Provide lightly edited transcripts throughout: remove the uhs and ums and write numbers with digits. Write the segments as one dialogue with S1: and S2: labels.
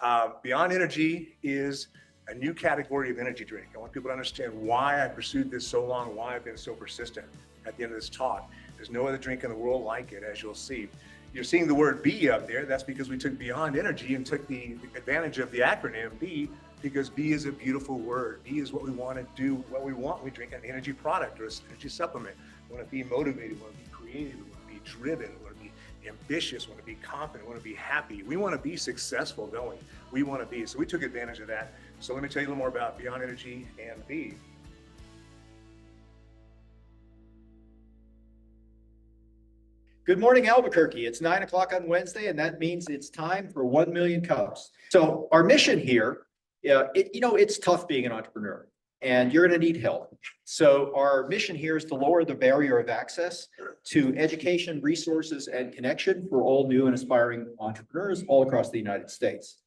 S1: Beyond Energy is a new category of energy drink. I want people to understand why I pursued this so long, why I've been so persistent at the end of this talk. There's no other drink in the world like it, as you'll see. You're seeing the word B up there. That's because we took Beyond Energy and took the advantage of the acronym B, because B is a beautiful word. B is what we want to do, what we want. We drink an energy product or an energy supplement. We want to be motivated, we want to be creative, we want to be driven, we want to be ambitious, we want to be confident, we want to be happy. We want to be successful, don't we? We want to be. So we took advantage of that. So let me tell you a little more about Beyond Energy and B.
S2: Good morning, Albuquerque. It's 9 o'clock on Wednesday, and that means it's time for 1 million cups. So our mission here, it's tough being an entrepreneur, and you're going to need help. So our mission here is to lower the barrier of access to education, resources, and connection for all new and aspiring entrepreneurs all across the United States.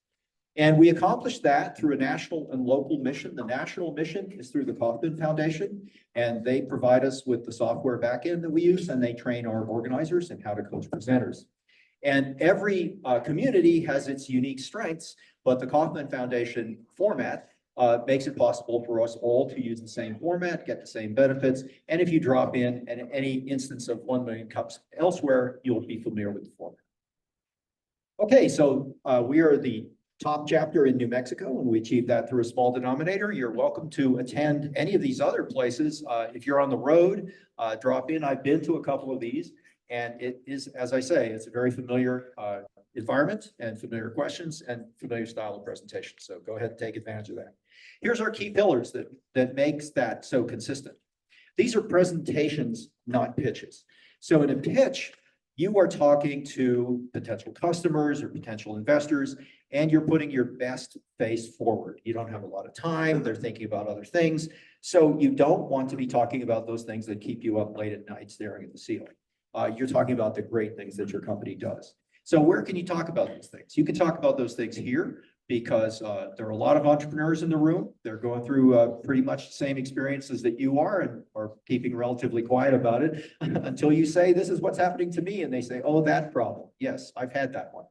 S2: And we accomplished that through a national and local mission. The national mission is through the Kauffman Foundation, and they provide us with the software backend that we use, and they train our organizers in how to coach presenters. And every community has its unique strengths, but the Kauffman Foundation format makes it possible for us all to use the same format, get the same benefits. And if you drop in at any instance of 1 million cups elsewhere, you'll be familiar with the format. Okay, so we are the top chapter in New Mexico, and we achieved that through a small denominator. You're welcome to attend any of these other places. If you're on the road, drop in. I've been to a couple of these, and it is, as I say, it's a very familiar environment and familiar questions and familiar style of presentation. So go ahead and take advantage of that. Here's our key pillars that makes that so consistent. These are presentations, not pitches. So in a pitch, you are talking to potential customers or potential investors, and you're putting your best face forward. You don't have a lot of time. They're thinking about other things. So you don't want to be talking about those things that keep you up late at night staring at the ceiling. You're talking about the great things that your company does. So where can you talk about those things? You can talk about those things here because there are a lot of entrepreneurs in the room. They're going through pretty much the same experiences that you are and are keeping relatively quiet about it until you say, this is what's happening to me. And they say, oh, that problem. Yes, I've had that one.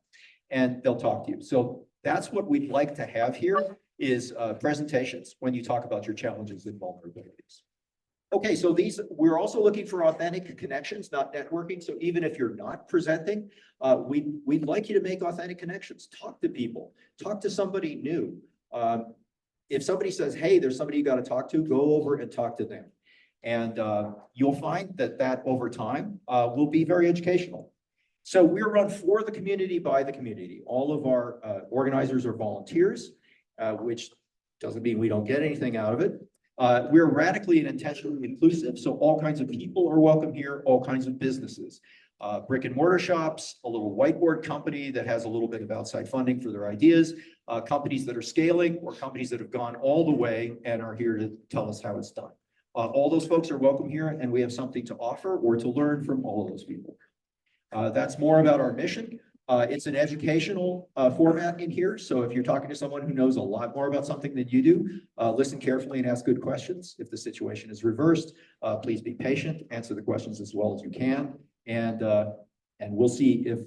S2: And they'll talk to you. So that's what we'd like to have here is presentations when you talk about your challenges and vulnerabilities. Okay, so we're also looking for authentic connections, not networking. So even if you're not presenting, we'd like you to make authentic connections. Talk to people, talk to somebody new. If somebody says, hey, there's somebody you got to talk to, go over and talk to them. And you'll find that over time will be very educational. So we're run for the community, by the community. All of our organizers are volunteers, which doesn't mean we don't get anything out of it. We're radically and intentionally inclusive, so all kinds of people are welcome here, all kinds of businesses. Brick and mortar shops, a little whiteboard company that has a little bit of outside funding for their ideas, companies that are scaling, or companies that have gone all the way and are here to tell us how it's done. All those folks are welcome here, and we have something to offer or to learn from all of those people. That's more about our mission. It's an educational format in here. So if you're talking to someone who knows a lot more about something than you do, listen carefully and ask good questions. If the situation is reversed, please be patient, answer the questions as well as you can. And we'll see if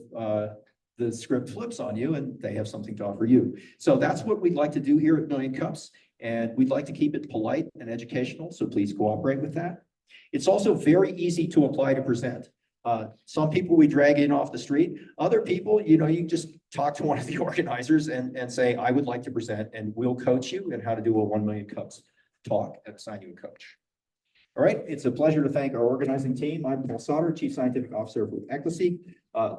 S2: the script flips on you and they have something to offer you. So that's what we'd like to do here at Million Cups. And we'd like to keep it polite and educational. So please cooperate with that. It's also very easy to apply to present. Some people we drag in off the street. Other people, you can just talk to one of the organizers and say, I would like to present, and we'll coach you in how to do a 1 million cups talk and assign you a coach. All right, it's a pleasure to thank our organizing team. I'm Paul Sauter, Chief Scientific Officer with Ecclesy.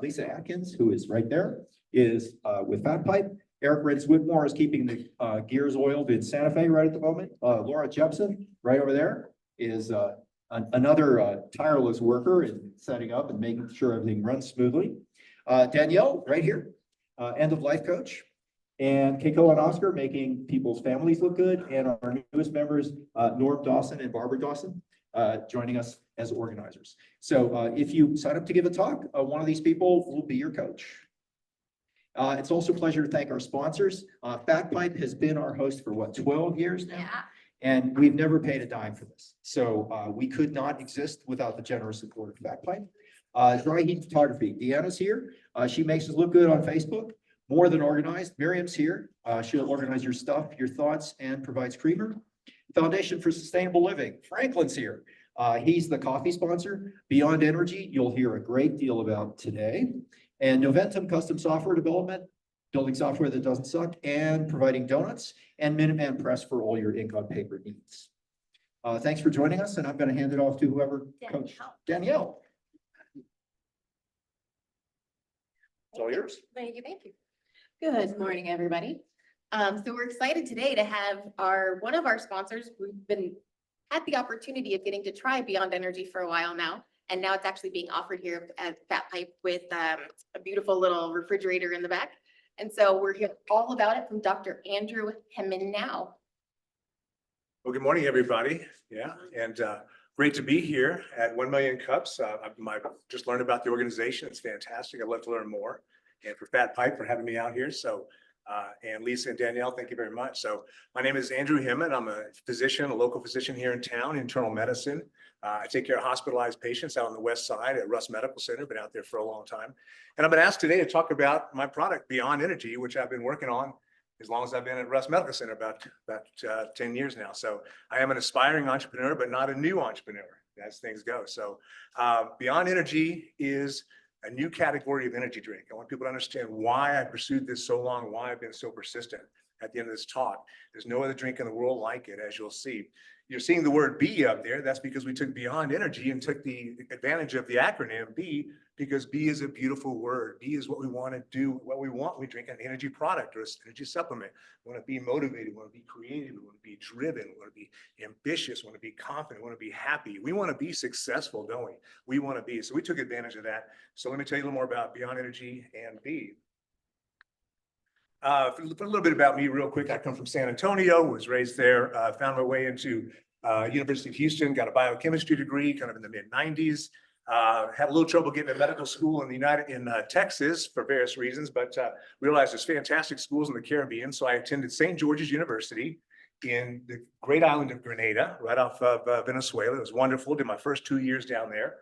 S2: Lisa Atkins, who is right there, is with Fat Pipe. Eric Renz-Whitmore is keeping the gears oiled in Santa Fe right at the moment. Laura Jepson, right over there, is another tireless worker in setting up and making sure everything runs smoothly. Danielle, right here, end-of-life coach. And Keiko and Oscar making people's families look good. And our newest members, Norm Dawson and Barbara Dawson, joining us as organizers. So if you sign up to give a talk, one of these people will be your coach. It's also a pleasure to thank our sponsors. Fat Pipe has been our host for 12 years now? Yeah. And we've never paid a dime for this. So we could not exist without the generous support of Fat Pipe. Dry Heat Photography. Deanna's here. She makes us look good on Facebook. more than organized. Miriam's here. She'll organize your stuff, your thoughts, and provides creamer. Foundation for Sustainable Living. Franklin's here. He's the coffee sponsor. BeyondEnergy, you'll hear a great deal about today. And Noventum Custom Software Development, building software that doesn't suck, and providing donuts, and Minuteman Press for all your ink on paper needs. Thanks for joining us, and I'm going to hand it off to whoever, Coach Danielle. It's all yours.
S3: Thank you, thank you. Good morning, everybody. So we're excited today to have one of our sponsors. We've had the opportunity of getting to try BeyondEnergy for a while now, and now it's actually being offered here at Fat Pipe with a beautiful little refrigerator in the back. And so we're hearing all about it from Dr. Andrew Hemmen now.
S1: Well, good morning, everybody. Yeah, and great to be here at 1 Million Cups. I've just learned about the organization. It's fantastic. I'd love to learn more. And for Fat Pipe for having me out here. So, and Lisa and Danielle, thank you very much. So my name is Andrew Hemmen. I'm a physician, a local physician here in town, internal medicine. I take care of hospitalized patients out on the west side at Russ Medical Center. Been out there for a long time. And I've been asked today to talk about my product, BeyondEnergy, which I've been working on as long as I've been at Russ Medical Center, about 10 years now. So I am an aspiring entrepreneur, but not a new entrepreneur as things go. So BeyondEnergy is a new category of energy drink. I want people to understand why I pursued this so long, why I've been so persistent at the end of this talk. There's no other drink in the world like it, as you'll see. You're seeing the word B up there. That's because we took BeyondEnergy and took the advantage of the acronym B, because B is a beautiful word. B is what we want to do, what we want. We drink an energy product or an energy supplement. We want to be motivated, we want to be creative, we want to be driven, we want to be ambitious, we want to be confident, we want to be happy. We want to be successful, don't we? We want to be. So we took advantage of that. So let me tell you a little more about BeyondEnergy and B. For a little bit about me real quick. I come from San Antonio, was raised there, found my way into University of Houston, got a biochemistry degree kind of in the mid-90s. Had a little trouble getting to medical school in Texas for various reasons, but realized there's fantastic schools in the Caribbean. So I attended St. George's University in the great island of Grenada, right off of Venezuela. It was wonderful. Did my first 2 years down there.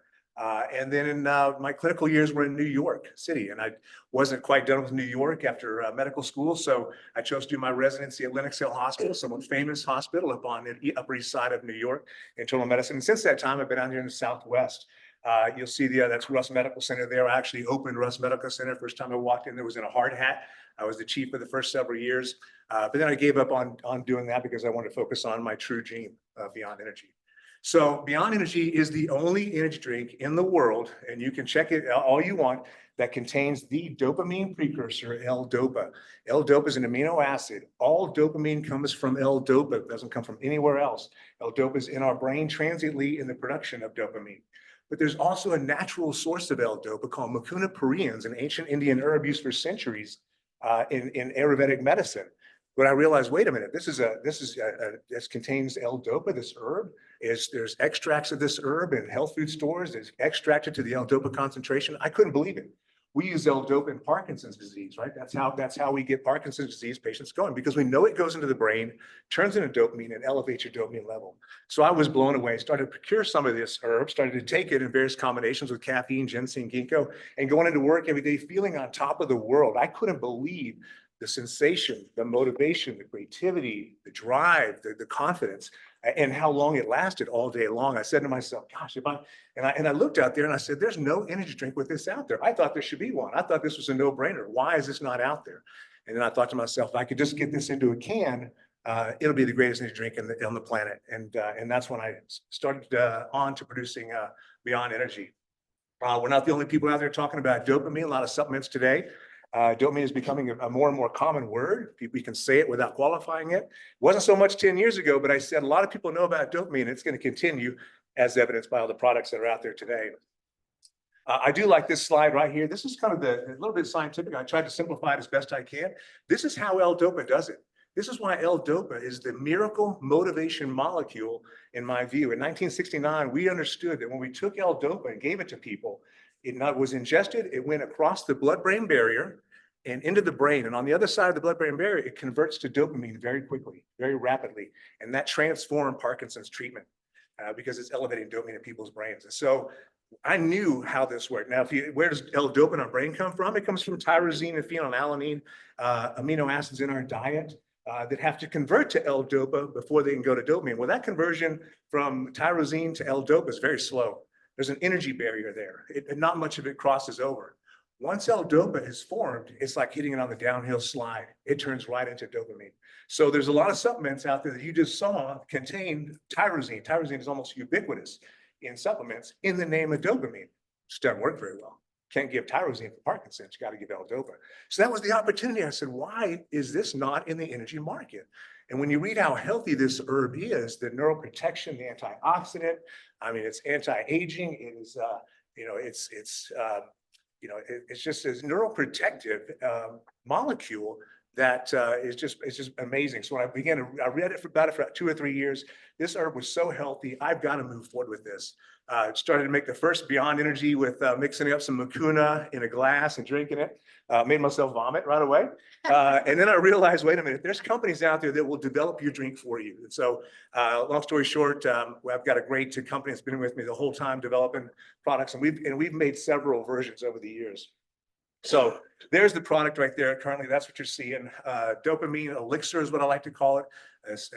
S1: And then in my clinical years were in New York City, and I wasn't quite done with New York after medical school. So I chose to do my residency at Lenox Hill Hospital, somewhat famous hospital up on the Upper East Side of New York, internal medicine. And since that time, I've been out here in the Southwest. You'll see that's Russ Medical Center there. I actually opened Russ Medical Center. First time I walked in, there was in a hard hat. I was the chief for the first several years. But then I gave up on doing that because I wanted to focus on my true dream of BeyondEnergy. So BeyondEnergy is the only energy drink in the world, and you can check it all you want, that contains the dopamine precursor, L-DOPA. L-DOPA is an amino acid. All dopamine comes from L-DOPA. It doesn't come from anywhere else. L-DOPA is in our brain transiently in the production of dopamine. But there's also a natural source of L-DOPA called Mucuna pruriens, an ancient Indian herb used for centuries in Ayurvedic medicine. But I realized, wait a minute, this contains L-DOPA, this herb. There's extracts of this herb in health food stores. It's extracted to the L-DOPA concentration. I couldn't believe it. We use L-DOPA in Parkinson's disease, right? That's how we get Parkinson's disease patients going, because we know it goes into the brain, turns into dopamine, and elevates your dopamine level. So I was blown away, started to procure some of this herb, started to take it in various combinations with caffeine, ginseng, ginkgo, and going into work every day feeling on top of the world. I couldn't believe the sensation, the motivation, the creativity, the drive, the confidence, and how long it lasted all day long. I said to myself, gosh, and I looked out there and I said, there's no energy drink with this out there. I thought there should be one. I thought this was a no-brainer. Why is this not out there? And then I thought to myself, if I could just get this into a can, it'll be the greatest energy drink on the planet. And that's when I started on to producing BeyondEnergy. We're not the only people out there talking about dopamine. A lot of supplements today. Dopamine is becoming a more and more common word. We can say it without qualifying it. It wasn't so much 10 years ago, but I said a lot of people know about dopamine, and it's going to continue, as evidenced by all the products that are out there today. I do like this slide right here. This is kind of a little bit scientific. I tried to simplify it as best I can. This is how L-DOPA does it. This is why L-DOPA is the miracle motivation molecule, in my view. In 1969, we understood that when we took L-DOPA and gave it to people, it was ingested, it went across the blood-brain barrier and into the brain. And on the other side of the blood-brain barrier, it converts to dopamine very quickly, very rapidly. And that transformed Parkinson's treatment because it's elevating dopamine in people's brains. And so I knew how this worked. Now, where does L-dopa in our brain come from? It comes from tyrosine and phenylalanine, amino acids in our diet that have to convert to L-dopa before they can go to dopamine. Well, that conversion from tyrosine to L-dopa is very slow. There's an energy barrier there. Not much of it crosses over. Once L-dopa is formed, it's like hitting it on the downhill slide. It turns right into dopamine. So there's a lot of supplements out there that you just saw contain tyrosine. Tyrosine is almost ubiquitous in supplements in the name of dopamine. Just doesn't work very well. Can't give tyrosine for Parkinson's. You got to give L-dopa. So that was the opportunity. I said, why is this not in the energy market? And when you read how healthy this herb is, the neuroprotection, the antioxidant, I mean, it's anti-aging. It is, it's just this neuroprotective molecule that it's just amazing. So when I read it about it for 2 or 3 years. This herb was so healthy. I've got to move forward with this. Started to make the first BeyondEnergy with mixing up some mucuna in a glass and drinking it. Made myself vomit right away. And then I realized, wait a minute, there's companies out there that will develop your drink for you. And so long story short, I've got a great company that's been with me the whole time developing products. And we've made several versions over the years. So there's the product right there. Currently, that's what you're seeing. Dopamine elixir is what I like to call it. It's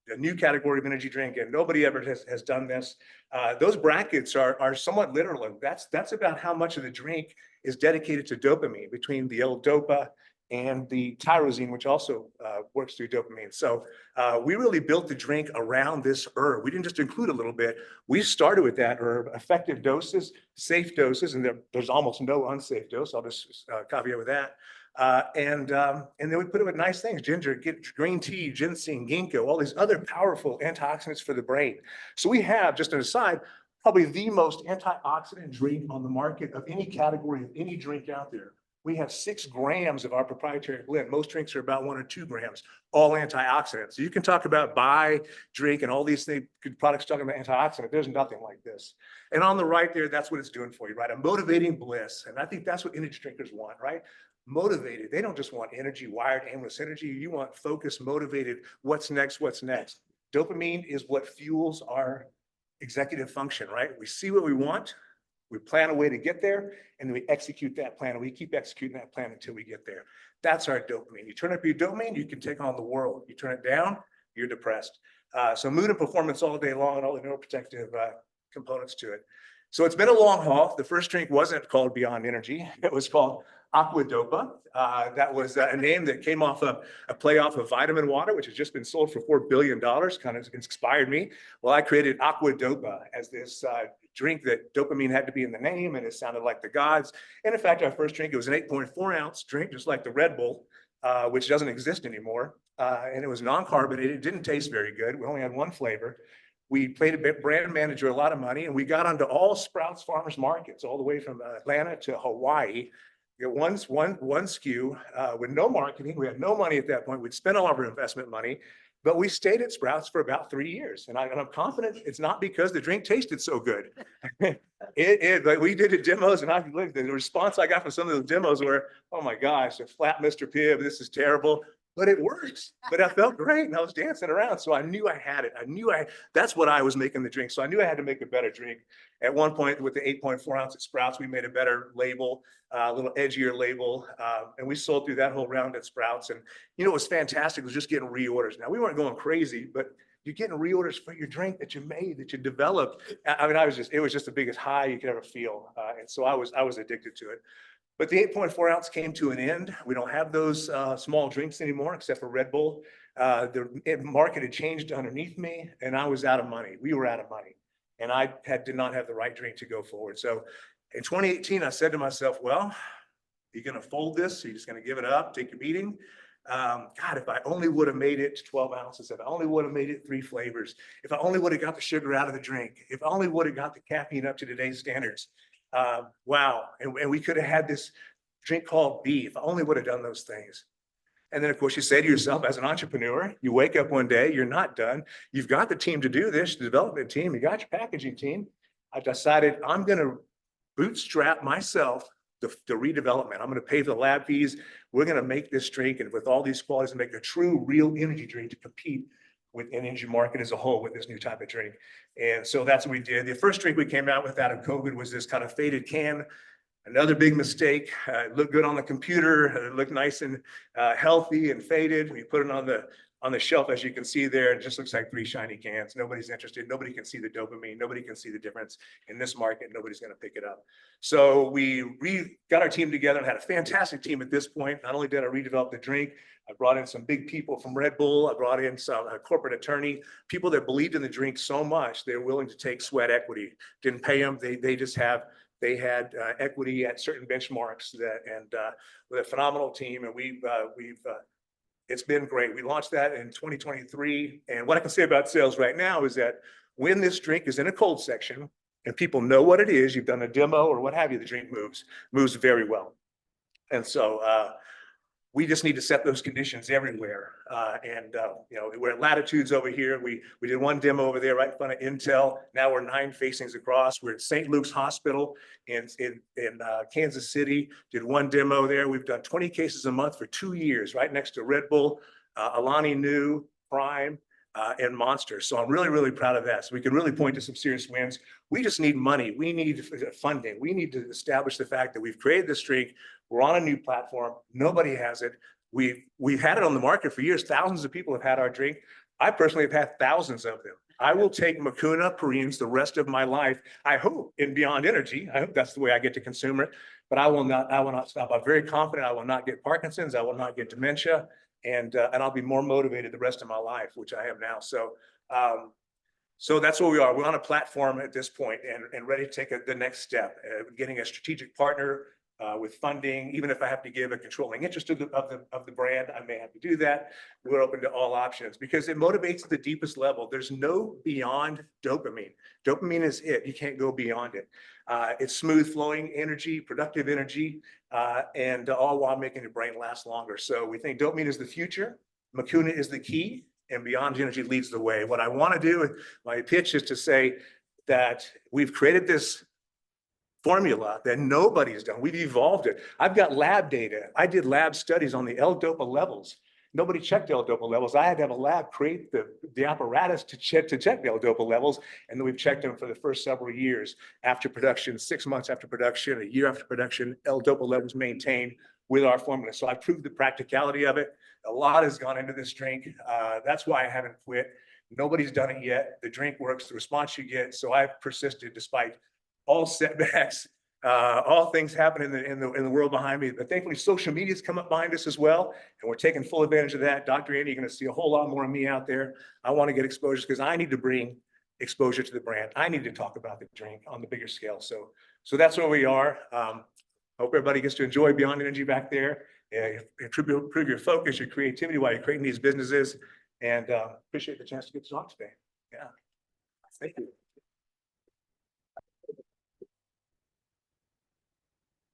S1: a new category of energy drink, and nobody ever has done this. Those brackets are somewhat literal. And that's about how much of the drink is dedicated to dopamine between the L-dopa and the tyrosine, which also works through dopamine. So we really built the drink around this herb. We didn't just include a little bit. We started with that herb, effective doses, safe doses, and there's almost no unsafe dose. I'll just caveat with that. And then we put it with nice things: ginger, green tea, ginseng, ginkgo, all these other powerful antioxidants for the brain. So we have, just an aside, probably the most antioxidant drink on the market of any category of any drink out there. We have 6 grams of our proprietary blend. Most drinks are about 1 or 2 grams, all antioxidants. So you can talk about buy, drink, and all these things, good products talking about antioxidant. There's nothing like this. And on the right there, that's what it's doing for you, right? A motivating bliss. And I think that's what energy drinkers want, right? Motivated. They don't just want energy, wired, aimless energy. You want focused, motivated. What's next? What's next? Dopamine is what fuels our executive function, right? We see what we want. We plan a way to get there, and then we execute that plan, and we keep executing that plan until we get there. That's our dopamine. You turn up your dopamine, you can take on the world. You turn it down, you're depressed. So mood and performance all day long, and all the neuroprotective components to it. So it's been a long haul. The first drink wasn't called BeyondEnergy. It was called Aquadopa. That was a name that came off of a play off of vitamin water, which has just been sold for $4 billion, kind of inspired me. Well, I created Aquadopa as this drink that dopamine had to be in the name, and it sounded like the gods. And in fact, our first drink, it was an 8.4 ounce drink, just like the Red Bull, which doesn't exist anymore. And it was non-carbonated. It didn't taste very good. We only had 1 flavor. We paid a brand manager a lot of money, and we got onto all Sprouts farmers markets, all the way from Atlanta to Hawaii. We got one SKU with no marketing. We had no money at that point. We'd spent all of our investment money, but we stayed at Sprouts for about 3 years. And I'm confident it's not because the drink tasted so good. Like we did the demos, and the response I got from some of those demos were, "Oh my gosh, a flat Mr. Pibb, this is terrible." But it works. But I felt great, and I was dancing around. So I knew I had it. That's what I was making the drink. So I knew I had to make a better drink. At one point with the 8.4 ounce at Sprouts, we made a better label, a little edgier label. And we sold through that whole round at Sprouts. And it was fantastic. It was just getting reorders. Now we weren't going crazy, but you're getting reorders for your drink that you made, that you developed. I mean, it was just the biggest high you could ever feel. And so I was addicted to it. But the 8.4 ounce came to an end. We don't have those small drinks anymore, except for Red Bull. The market had changed underneath me, and I was out of money. We were out of money, and I did not have the right drink to go forward. So in 2018, I said to myself, well, you're going to fold this? You're just going to give it up, take your beating? God, if I only would have made it to 12 ounces, if I only would have made it 3 flavors, if I only would have got the sugar out of the drink, if I only would have got the caffeine up to today's standards. Wow. And we could have had this drink called B if I only would have done those things. And then, of course, you say to yourself, as an entrepreneur, you wake up one day, you're not done. You've got the team to do this, the development team, you got your packaging team. I decided I'm going to bootstrap myself the redevelopment. I'm going to pay for the lab fees. We're going to make this drink, and with all these qualities, and make a true, real energy drink to compete with the energy market as a whole with this new type of drink. And so that's what we did. The first drink we came out with out of COVID was this kind of faded can. Another big mistake. It looked good on the computer. It looked nice and healthy and faded. We put it on the shelf, as you can see there. It just looks like 3 shiny cans. Nobody's interested. Nobody can see the dopamine. Nobody can see the difference in this market. Nobody's going to pick it up. So we got our team together and had a fantastic team at this point. Not only did I redevelop the drink, I brought in some big people from Red Bull. I brought in some corporate attorney, people that believed in the drink so much, they were willing to take sweat equity. Didn't pay them. They had equity at certain benchmarks with a phenomenal team. And it's been great. We launched that in 2023. And what I can say about sales right now is that when this drink is in a cold section and people know what it is, you've done a demo or what have you, the drink moves very well. And so we just need to set those conditions everywhere. We're at Latitudes over here. We did one demo over there right in front of Intel. Now we're 9 facings across. We're at St. Luke's Hospital in Kansas City. Did one demo there. We've done 20 cases a month for 2 years, right next to Red Bull, Alani Nu, Prime, and Monster. So I'm really, really proud of that. So we can really point to some serious wins. We just need money. We need funding. We need to establish the fact that we've created this drink. We're on a new platform. Nobody has it. We've had it on the market for years. Thousands of people have had our drink. I personally have had thousands of them. I will take Mucuna Purines the rest of my life. I hope in BeyondEnergy. I hope that's the way I get to consume it. But I will not stop. I'm very confident I will not get Parkinson's. I will not get dementia. And I'll be more motivated the rest of my life, which I am now. So that's where we are. We're on a platform at this point and ready to take the next step, getting a strategic partner with funding. Even if I have to give a controlling interest of the brand, I may have to do that. We're open to all options because it motivates at the deepest level. There's no beyond dopamine. Dopamine is it. You can't go beyond it. It's smooth flowing energy, productive energy, and all while making your brain last longer. So we think dopamine is the future. Mucuna is the key, and BeyondEnergy leads the way. What I want to do, my pitch is to say that we've created this formula that nobody's done. We've evolved it. I've got lab data. I did lab studies on the L-DOPA levels. Nobody checked L-DOPA levels. I had to have a lab create the apparatus to check the L-DOPA levels. And then we've checked them for the first several years after production, 6 months after production, a year after production, L-DOPA levels maintained with our formula. So I proved the practicality of it. A lot has gone into this drink. That's why I haven't quit. Nobody's done it yet. The drink works, the response you get. So I've persisted despite all setbacks, all things happening in the world behind me. But thankfully, social media's come up behind us as well, and we're taking full advantage of that. Dr. Andy, you're going to see a whole lot more of me out there. I want to get exposure because I need to bring exposure to the brand. I need to talk about the drink on the bigger scale. So that's where we are. Hope everybody gets to enjoy BeyondEnergy back there. Improve your focus, your creativity while you're creating these businesses, and appreciate the chance to get to talk today. Yeah, thank you.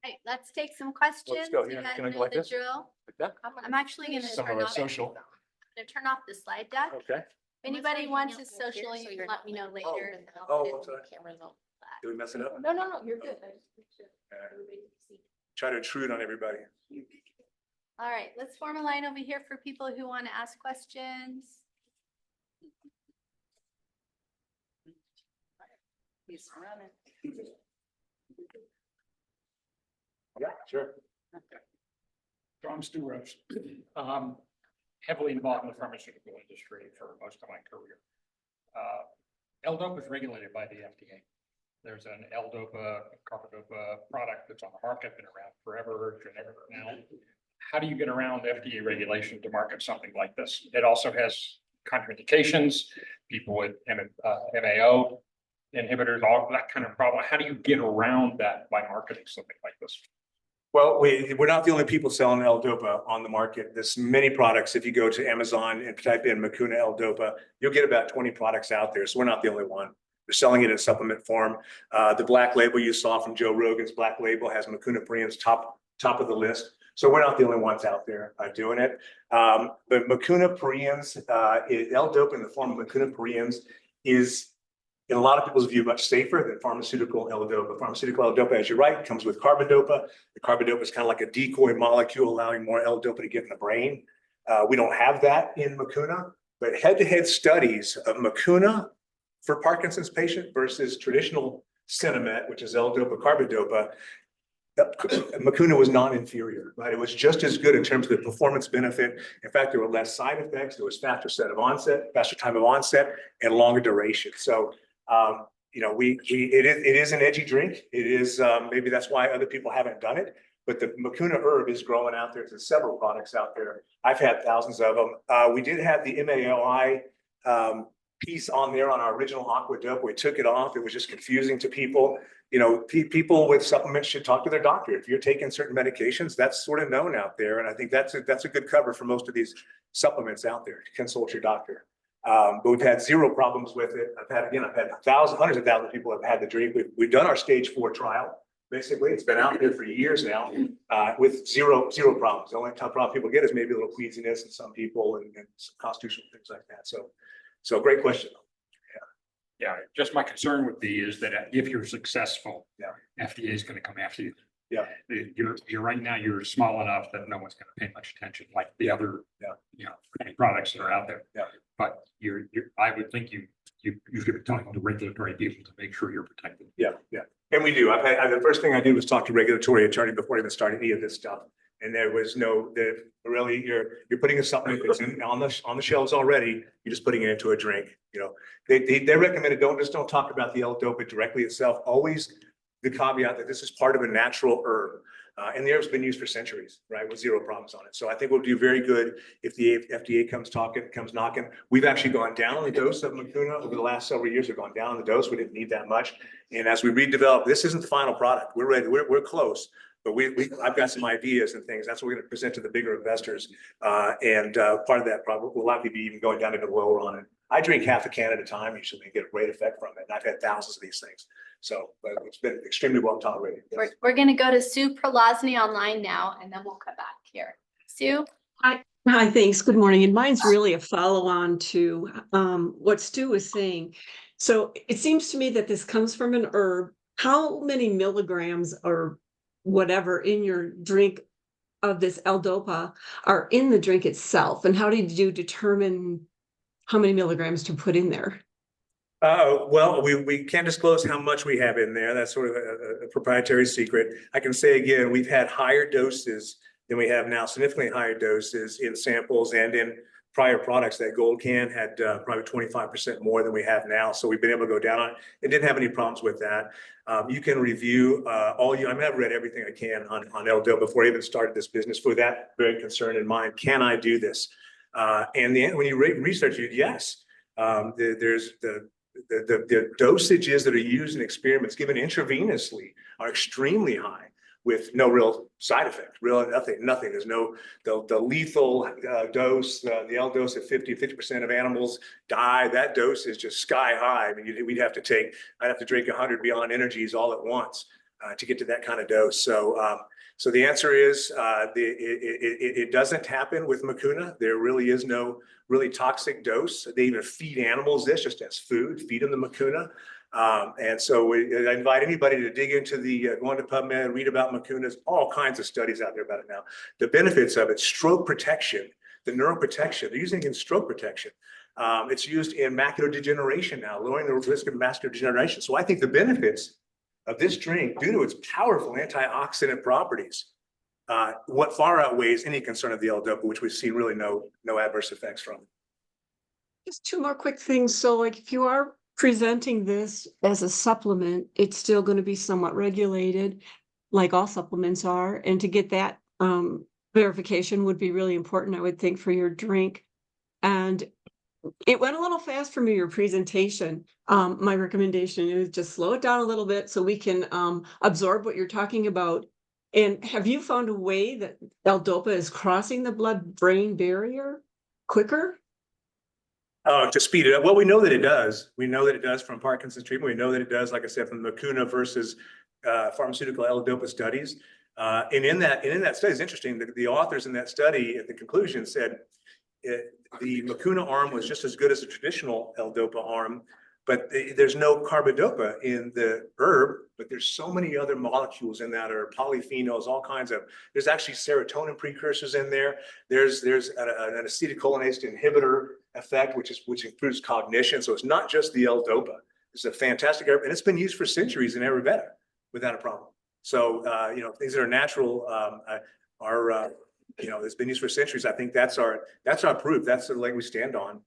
S4: Right, let's take some questions.
S1: Let's go.
S4: You
S1: Here,
S4: guys
S1: can I go
S4: know
S1: like
S4: the
S1: this?
S4: drill.
S1: Like that?
S4: I'm actually gonna
S1: Some
S4: turn
S1: of our
S4: off,
S1: social.
S4: turn off the slide deck.
S1: Okay.
S4: If anybody wants to social, you can let me know later.
S1: Oh, sorry. Did we mess it up?
S4: No, you're good. I just make sure everybody can see.
S1: Try to intrude on everybody.
S4: All right, let's form a line over here for people who want to ask questions. He's running.
S1: Yeah, sure.
S5: So I'm Stu Rose. Heavily involved in the pharmaceutical industry for most of my career. L-DOPA is regulated by the FDA. There's an L-DOPA, carbidopa product that's on the market, been around forever, generic now. How do you get around FDA regulation to market something like this? It also has contraindications, people with MAO inhibitors, all that kind of problem. How do you get around that by marketing something like this?
S1: Well, we're not the only people selling L-DOPA on the market. There's many products. If you go to Amazon and type in Mucuna L-DOPA, you'll get about 20 products out there. So we're not the only one. We're selling it in supplement form. The black label you saw from Joe Rogan's black label has Mucuna Purines top of the list. So we're not the only ones out there doing it. But Mucuna Purines, L-DOPA in the form of Mucuna Purines is, in a lot of people's view, much safer than pharmaceutical L-DOPA. Pharmaceutical L-DOPA, as you're right, comes with carbidopa. The carbidopa is kind of like a decoy molecule, allowing more L-DOPA to get in the brain. We don't have that in Mucuna. but head-to-head studies of Mucuna for Parkinson's patient versus traditional Cinemet, which is L-dopa, carbidopa, Mucuna was non-inferior, right? It was just as good in terms of the performance benefit. In fact, there were less side effects. There was faster time of onset, and longer duration. So, you know, it is an edgy drink. It is, maybe that's why other people haven't done it, but the Mucuna herb is growing out there. There's several products out there. I've had thousands of them. We did have the MAOI piece on there on our original Aqua Dope. We took it off. It was just confusing to people. You know, people with supplements should talk to their doctor. If you're taking certain medications, that's sort of known out there. And I think that's a good cover for most of these supplements out there. Consult your doctor. But we've had zero problems with it. I've had hundreds of thousands of people have had the drink. We've done our stage 4 trial. Basically, it's been out there for years now, with zero problems. The only problem people get is maybe a little queasiness in some people and some constitutional things like that. So great question.
S5: Yeah, just my concern would be is that if you're successful,
S1: Yeah.
S5: FDA is going to come after you.
S1: Yeah.
S5: You're right now, you're small enough that no one's going to pay much attention like the other,
S1: Yeah.
S5: you know, products that are out there.
S1: Yeah.
S5: But I would think you should be talking to regulatory people to make sure you're protected.
S1: Yeah. And we do. The first thing I did was talk to regulatory attorney before I even started any of this stuff. And there was really, you're putting a supplement that's on the shelves already. You're just putting it into a drink. You know, they recommended don't talk about the L-dopa directly itself. Always the caveat that this is part of a natural herb. And the herb's been used for centuries, right, with zero problems on it. So I think we'll do very good if the FDA comes knocking. We've actually gone down on the dose of Mucuna over the last several years. We've gone down on the dose. We didn't need that much. And as we redevelop, this isn't the final product. We're ready. We're close. But I've got some ideas and things. That's what we're going to present to the bigger investors. And part of that probably will likely be even going down into lower on it. I drink half a can at a time usually and get a great effect from it. And I've had thousands of these things. So but it's been extremely well tolerated. Yes.
S4: We're going to go to Sue Prolazny online now, and then we'll come back here. Sue?
S6: Hi, thanks. Good morning. And mine's really a follow-on to what Stu was saying. So it seems to me that this comes from an herb. How many milligrams or whatever in your drink of this L-dopa are in the drink itself? And how did you determine how many milligrams to put in there?
S1: Well, we can't disclose how much we have in there. That's sort of a proprietary secret. I can say again, we've had higher doses than we have now, significantly higher doses in samples and in prior products. That gold can had probably 25% more than we have now. So we've been able to go down on it. It didn't have any problems with that. You can review I've read everything I can on L-dopa before I even started this business with that very concern in mind. Can I do this? And when you research it, yes. There's the dosages that are used in experiments given intravenously are extremely high with no real side effect, nothing. There's the lethal dose, the L dose at 50% of animals die. That dose is just sky high. I mean, I'd have to drink 100 BeyondEnergies all at once to get to that kind of dose. So the answer is it doesn't happen with Mucuna. There really is no really toxic dose. They even feed animals this just as food, feed them the Mucuna. And so I invite anybody to dig into go into PubMed, read about Mucuna. There's all kinds of studies out there about it now. The benefits of it, stroke protection, the neuroprotection, they're using it in stroke protection. It's used in macular degeneration now, lowering the risk of macular degeneration. So I think the benefits of this drink, due to its powerful antioxidant properties, what far outweighs any concern of the L-dopa, which we've seen really no adverse effects from.
S6: Just two more quick things. So like if you are presenting this as a supplement, it's still going to be somewhat regulated, like all supplements are. And to get that verification would be really important, I would think, for your drink. And it went a little fast for me, your presentation. My recommendation is just slow it down a little bit so we can absorb what you're talking about. And have you found a way that L-dopa is crossing the blood-brain barrier quicker?
S1: To speed it up. Well, we know that it does. We know that it does from Parkinson's treatment. We know that it does, like I said, from Mucuna versus pharmaceutical L-dopa studies. And in that study, it's interesting. The authors in that study at the conclusion said the Mucuna arm was just as good as the traditional L-dopa arm, there's no carbidopa in the herb, but there's so many other molecules in that, or polyphenols, all kinds of, there's actually serotonin precursors in there. There's an acetylcholinesterase inhibitor effect, which improves cognition. So it's not just the L-dopa. It's a fantastic herb, and it's been used for centuries in Ayurveda without a problem. So, things that are natural, it's been used for centuries. I think that's our proof. That's the leg we stand on.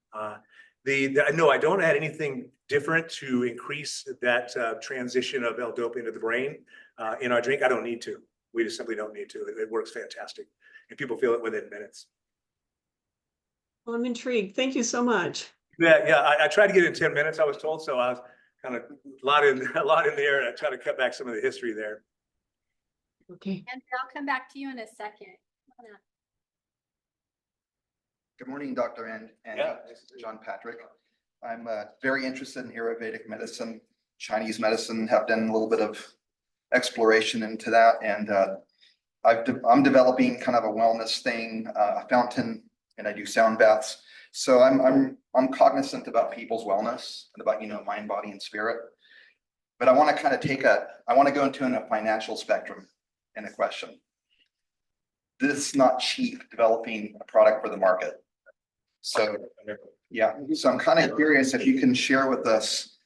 S1: No, I don't add anything different to increase that transition of L-dopa into the brain in our drink. I don't need to. We just simply don't need to. It works fantastic, and people feel it within minutes.
S6: Well, I'm intrigued. Thank you so much.
S1: Yeah. I tried to get it in 10 minutes, I was told, so I was kind of a lot in there, and I try to cut back some of the history there.
S6: Okay.
S4: Andrew, I'll come back to you in a second. Come on up.
S7: Good morning, Dr. And
S1: Yeah.
S7: this is John Patrick. I'm very interested in Ayurvedic medicine, Chinese medicine, have done a little bit of exploration into that. And I'm developing kind of a wellness thing, a fountain, and I do sound baths. So I'm cognizant about people's wellness and about, mind, body, and spirit. But I want to kind of I want to go into a financial spectrum in a question. This is not cheap, developing a product for the market. So, yeah, so I'm kind of curious if you can share with us,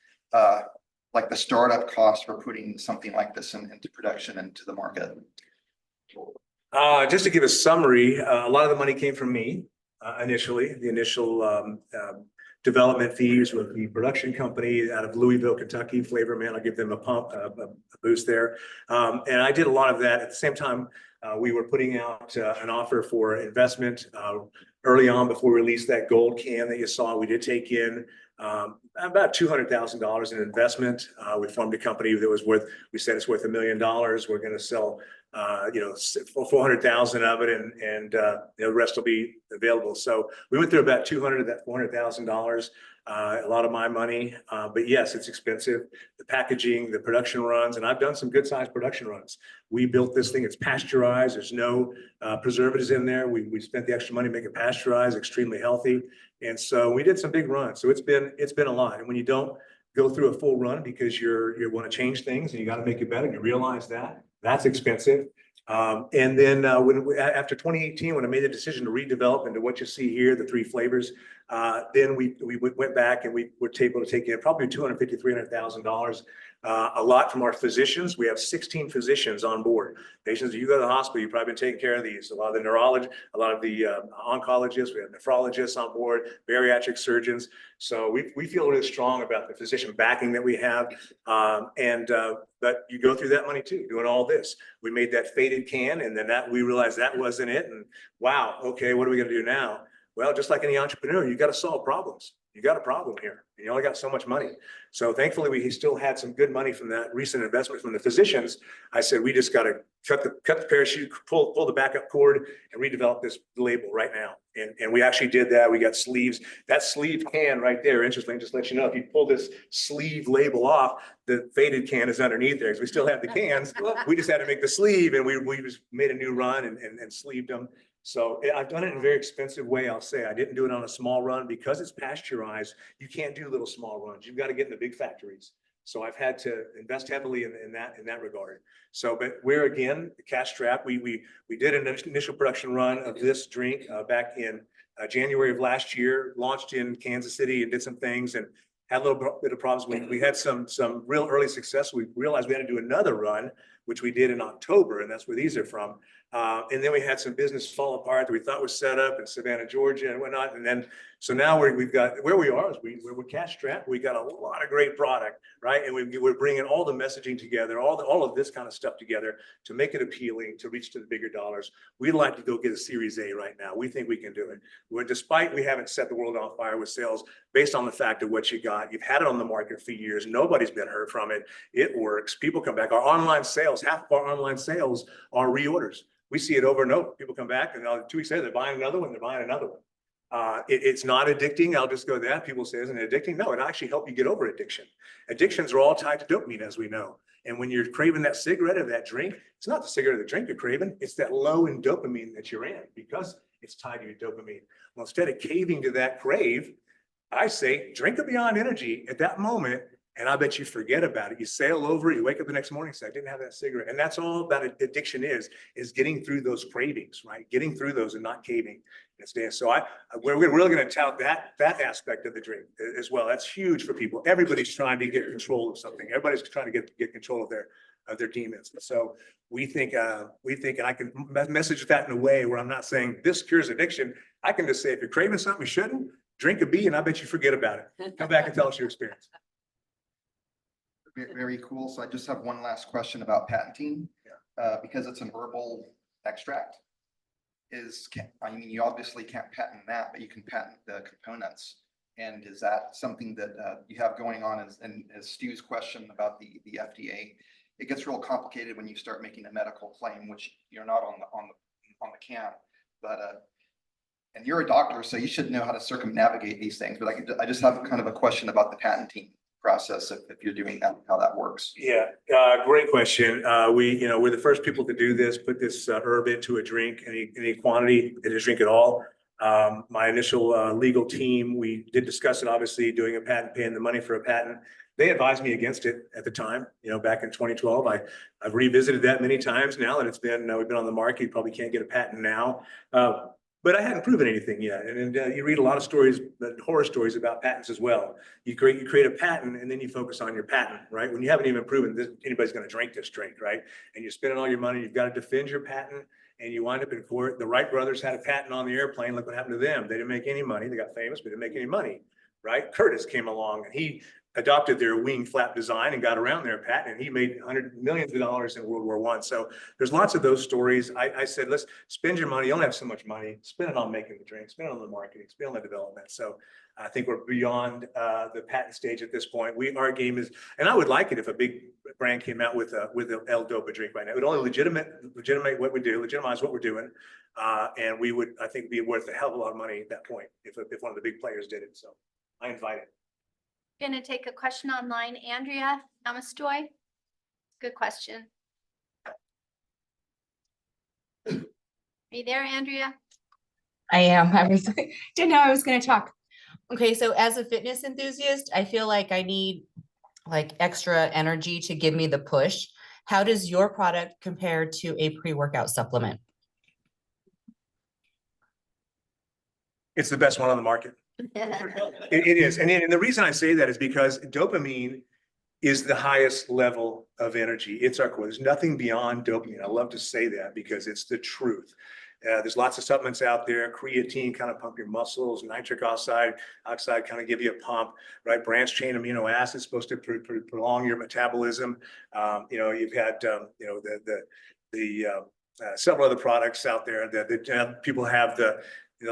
S7: like the startup cost for putting something like this into production and to the market.
S1: Just to give a summary, a lot of the money came from me initially. The initial development fees with the production company out of Louisville, Kentucky, Flavor Man. I'll give them a boost there. And I did a lot of that. At the same time, we were putting out an offer for investment early on before we released that gold can that you saw. We did take in about $200,000 in investment. We formed a company that was we said it's worth $1 million. We're going to sell 400,000 of it, and the rest will be available. So we went through about $400,000, a lot of my money. But yes, it's expensive. The packaging, the production runs, and I've done some good sized production runs. We built this thing, it's pasteurized. There's no preservatives in there. We spent the extra money to make it pasteurized, extremely healthy. And so we did some big runs. So it's been a lot. And when you don't go through a full run because you want to change things and you got to make it better, and you realize that's expensive. And then after 2018, when I made the decision to redevelop into what you see here, the 3 flavors, then we went back and we were able to take in probably $250,000, $300,000. A lot from our physicians. We have 16 physicians on board. Patients, you go to the hospital, you've probably been taking care of these. A lot of the neurologists, a lot of the oncologists, we have nephrologists on board, bariatric surgeons. So we feel really strong about the physician backing that we have. But you go through that money too, doing all this. We made that faded can, and then we realized that wasn't it. And wow, okay, what are we going to do now? Well, just like any entrepreneur, you got to solve problems. You got a problem here. You only got so much money. So thankfully, we still had some good money from that recent investment from the physicians. I said, we just got to cut the parachute, pull the backup cord, and redevelop this label right now. And we actually did that. We got sleeves. That sleeve can right there, interesting, just let you know, if you pull this sleeve label off, the faded can is underneath there because we still have the cans. We just had to make the sleeve, and we just made a new run and sleeved them. So I've done it in a very expensive way, I'll say. I didn't do it on a small run because it's pasteurized. You can't do little small runs. You've got to get in the big factories. So I've had to invest heavily in that regard. So, but we're again cash strapped. We did an initial production run of this drink back in January of last year. Launched in Kansas City and did some things and had a little bit of problems. We had some real early success. We realized we had to do another run, which we did in October, and that's where these are from. And then we had some business fall apart that we thought was set up in Savannah, Georgia and whatnot. And then, so now we've got, where we are is we're cash strapped. We got a lot of great product, right? And we're bringing all the messaging together, all of this kind of stuff together to make it appealing, to reach to the bigger dollars. We'd like to go get a Series A right now. We think we can do it. Despite we haven't set the world on fire with sales based on the fact of what you got. You've had it on the market for years. Nobody's been hurt from it. It works. People come back. Our online sales, half of our online sales are reorders. We see it over and over. People come back and 2 weeks later, they're buying another one, they're buying another one. It's not addicting. I'll just go that. People say, isn't it addicting? No, it actually helps you get over addiction. Addictions are all tied to dopamine, as we know. And when you're craving that cigarette or that drink, it's not the cigarette or the drink you're craving. It's that low in dopamine that you're in because it's tied to your dopamine. Well, instead of caving to that crave, I say, drink a Beyond Energy at that moment, and I bet you forget about it. You sail over it, you wake up the next morning, say, I didn't have that cigarette. And that's all that addiction is getting through those cravings, right? Getting through those and not caving. So we're really going to tout that aspect of the drink as well. That's huge for people. Everybody's trying to get control of something. Everybody's trying to get control of their demons. So we think, and I can message that in a way where I'm not saying this cures addiction. I can just say, if you're craving something you shouldn't, drink a bee, and I bet you forget about it. Come back and tell us your experience.
S7: Very cool. So I just have one last question about patenting. Because it's an herbal extract. I mean, you obviously can't patent that, but you can patent the components. And is that something that you have going on as Stu's question about the FDA? It gets real complicated when you start making a medical claim, which you're not on the can, but and you're a doctor, so you should know how to circumnavigate these things. But I just have kind of a question about the patenting process if you're doing that, how that works.
S1: Yeah, great question. We're the first people to do this, put this herb into a drink, any quantity, and just drink it all. My initial legal team, we did discuss it, obviously, doing a patent, paying the money for a patent. They advised me against it at the time, back in 2012. I've revisited that many times now that we've been on the market. You probably can't get a patent now. But I hadn't proven anything yet. And you read a lot of stories, horror stories about patents as well. You create a patent and then you focus on your patent, right? When you haven't even proven this, anybody's going to drink this drink, right? And you're spending all your money, you've got to defend your patent, and you wind up in court. The Wright brothers had a patent on the airplane. Look what happened to them. They didn't make any money. They got famous, but didn't make any money, right? Curtiss came along and he adopted their wing flap design and got around their patent, and he made millions of dollars in World War I. So there's lots of those stories. I said, let's spend your money. You only have so much money. Spend it on making the drink, spend it on the marketing, spend it on the development. So I think we're beyond the patent stage at this point. Our game is, and I would like it if a big brand came out with an L-Dopa drink right now. It would only legitimate what we do, legitimize what we're doing. And we would, I think, be worth a hell of a lot of money at that point if one of the big players did it. So I invite it.
S4: Going to take a question online. Andrea Namastoy. Good question. Are you there, Andrea?
S8: I am. Didn't know I was going to talk. Okay, so as a fitness enthusiast, I feel like I need extra energy to give me the push. How does your product compare to a pre-workout supplement?
S1: It's the best one on the market. It is. And the reason I say that is because dopamine is the highest level of energy. It's our core. There's nothing beyond dopamine. I love to say that because it's the truth. There's lots of supplements out there. Creatine kind of pump your muscles. Nitric oxide kind of give you a pump, right? Branched chain amino acids supposed to prolong your metabolism. You've had several other products out there that people have the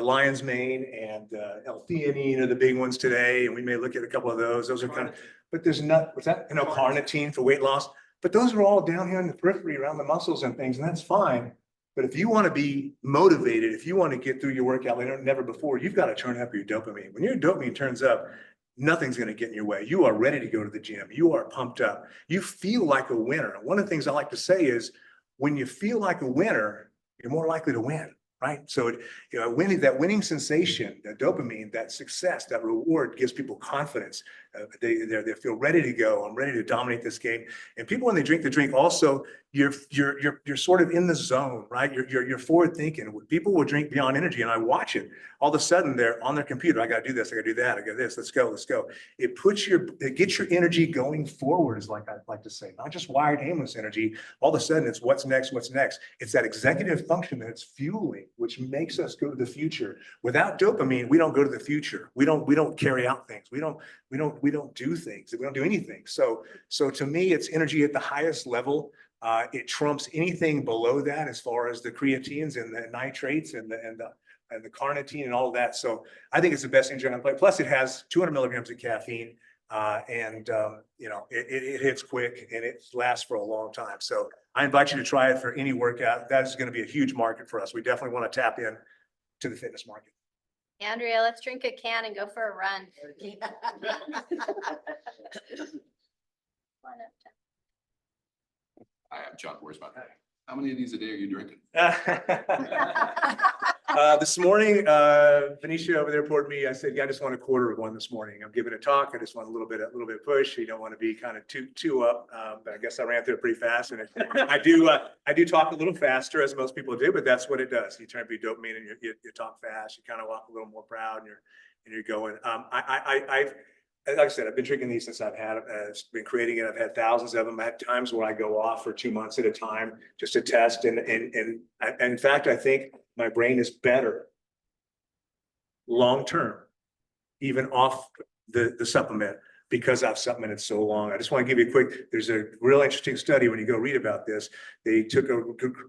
S1: lion's mane and L-theanine are the big ones today, and we may look at a couple of those. Those are kind of, but there's not, what's that? Carnitine for weight loss. But those are all down here in the periphery around the muscles and things, and that's fine. But if you want to be motivated, if you want to get through your workout like never before, you've got to turn up your dopamine. When your dopamine turns up, nothing's going to get in your way. You are ready to go to the gym. You are pumped up. You feel like a winner. One of the things I like to say is, when you feel like a winner, you're more likely to win. Right. So, that winning sensation, that dopamine, that success, that reward gives people confidence. They feel ready to go. I'm ready to dominate this game. And people, when they drink the drink, also, you're sort of in the zone, right? You're forward thinking. People will drink Beyond Energy, and I watch it. All of a sudden, they're on their computer. I got to do this. I got to do that. I got this. Let's go. It gets your energy going forward, is like I like to say, not just wired, aimless energy. All of a sudden, it's what's next. It's that executive function that's fueling, which makes us go to the future. Without dopamine, we don't go to the future. We don't carry out things. We don't do things. We don't do anything. So to me, it's energy at the highest level. It trumps anything below that as far as the creatines and the nitrates and the carnitine and all of that. So I think it's the best energy on the planet. Plus, it has 200 milligrams of caffeine, and it hits quick and it lasts for a long time. So I invite you to try it for any workout. That is going to be a huge market for us. We definitely want to tap in to the fitness market.
S4: Andrea, let's drink a can and go for a run.
S9: I have Chuck. Where's my How many of these a day are you drinking?
S1: This morning, Venetia over there poured me, I said, yeah, I just want a quarter of one this morning. I'm giving a talk. I just want a little bit of push. You don't want to be kind of too up. But I guess I ran through it pretty fast, and I do talk a little faster, as most people do, but that's what it does. You turn up your dopamine and you talk fast. You kind of walk a little more proud, and you're going. Like I said, I've been drinking these since I've been creating it. I've had thousands of them. I had times where I go off for 2 months at a time just to test. And in fact, I think my brain is better long-term, even off the supplement, because I've supplemented so long. I just want to give you a quick, there's a real interesting study when you go read about this. They took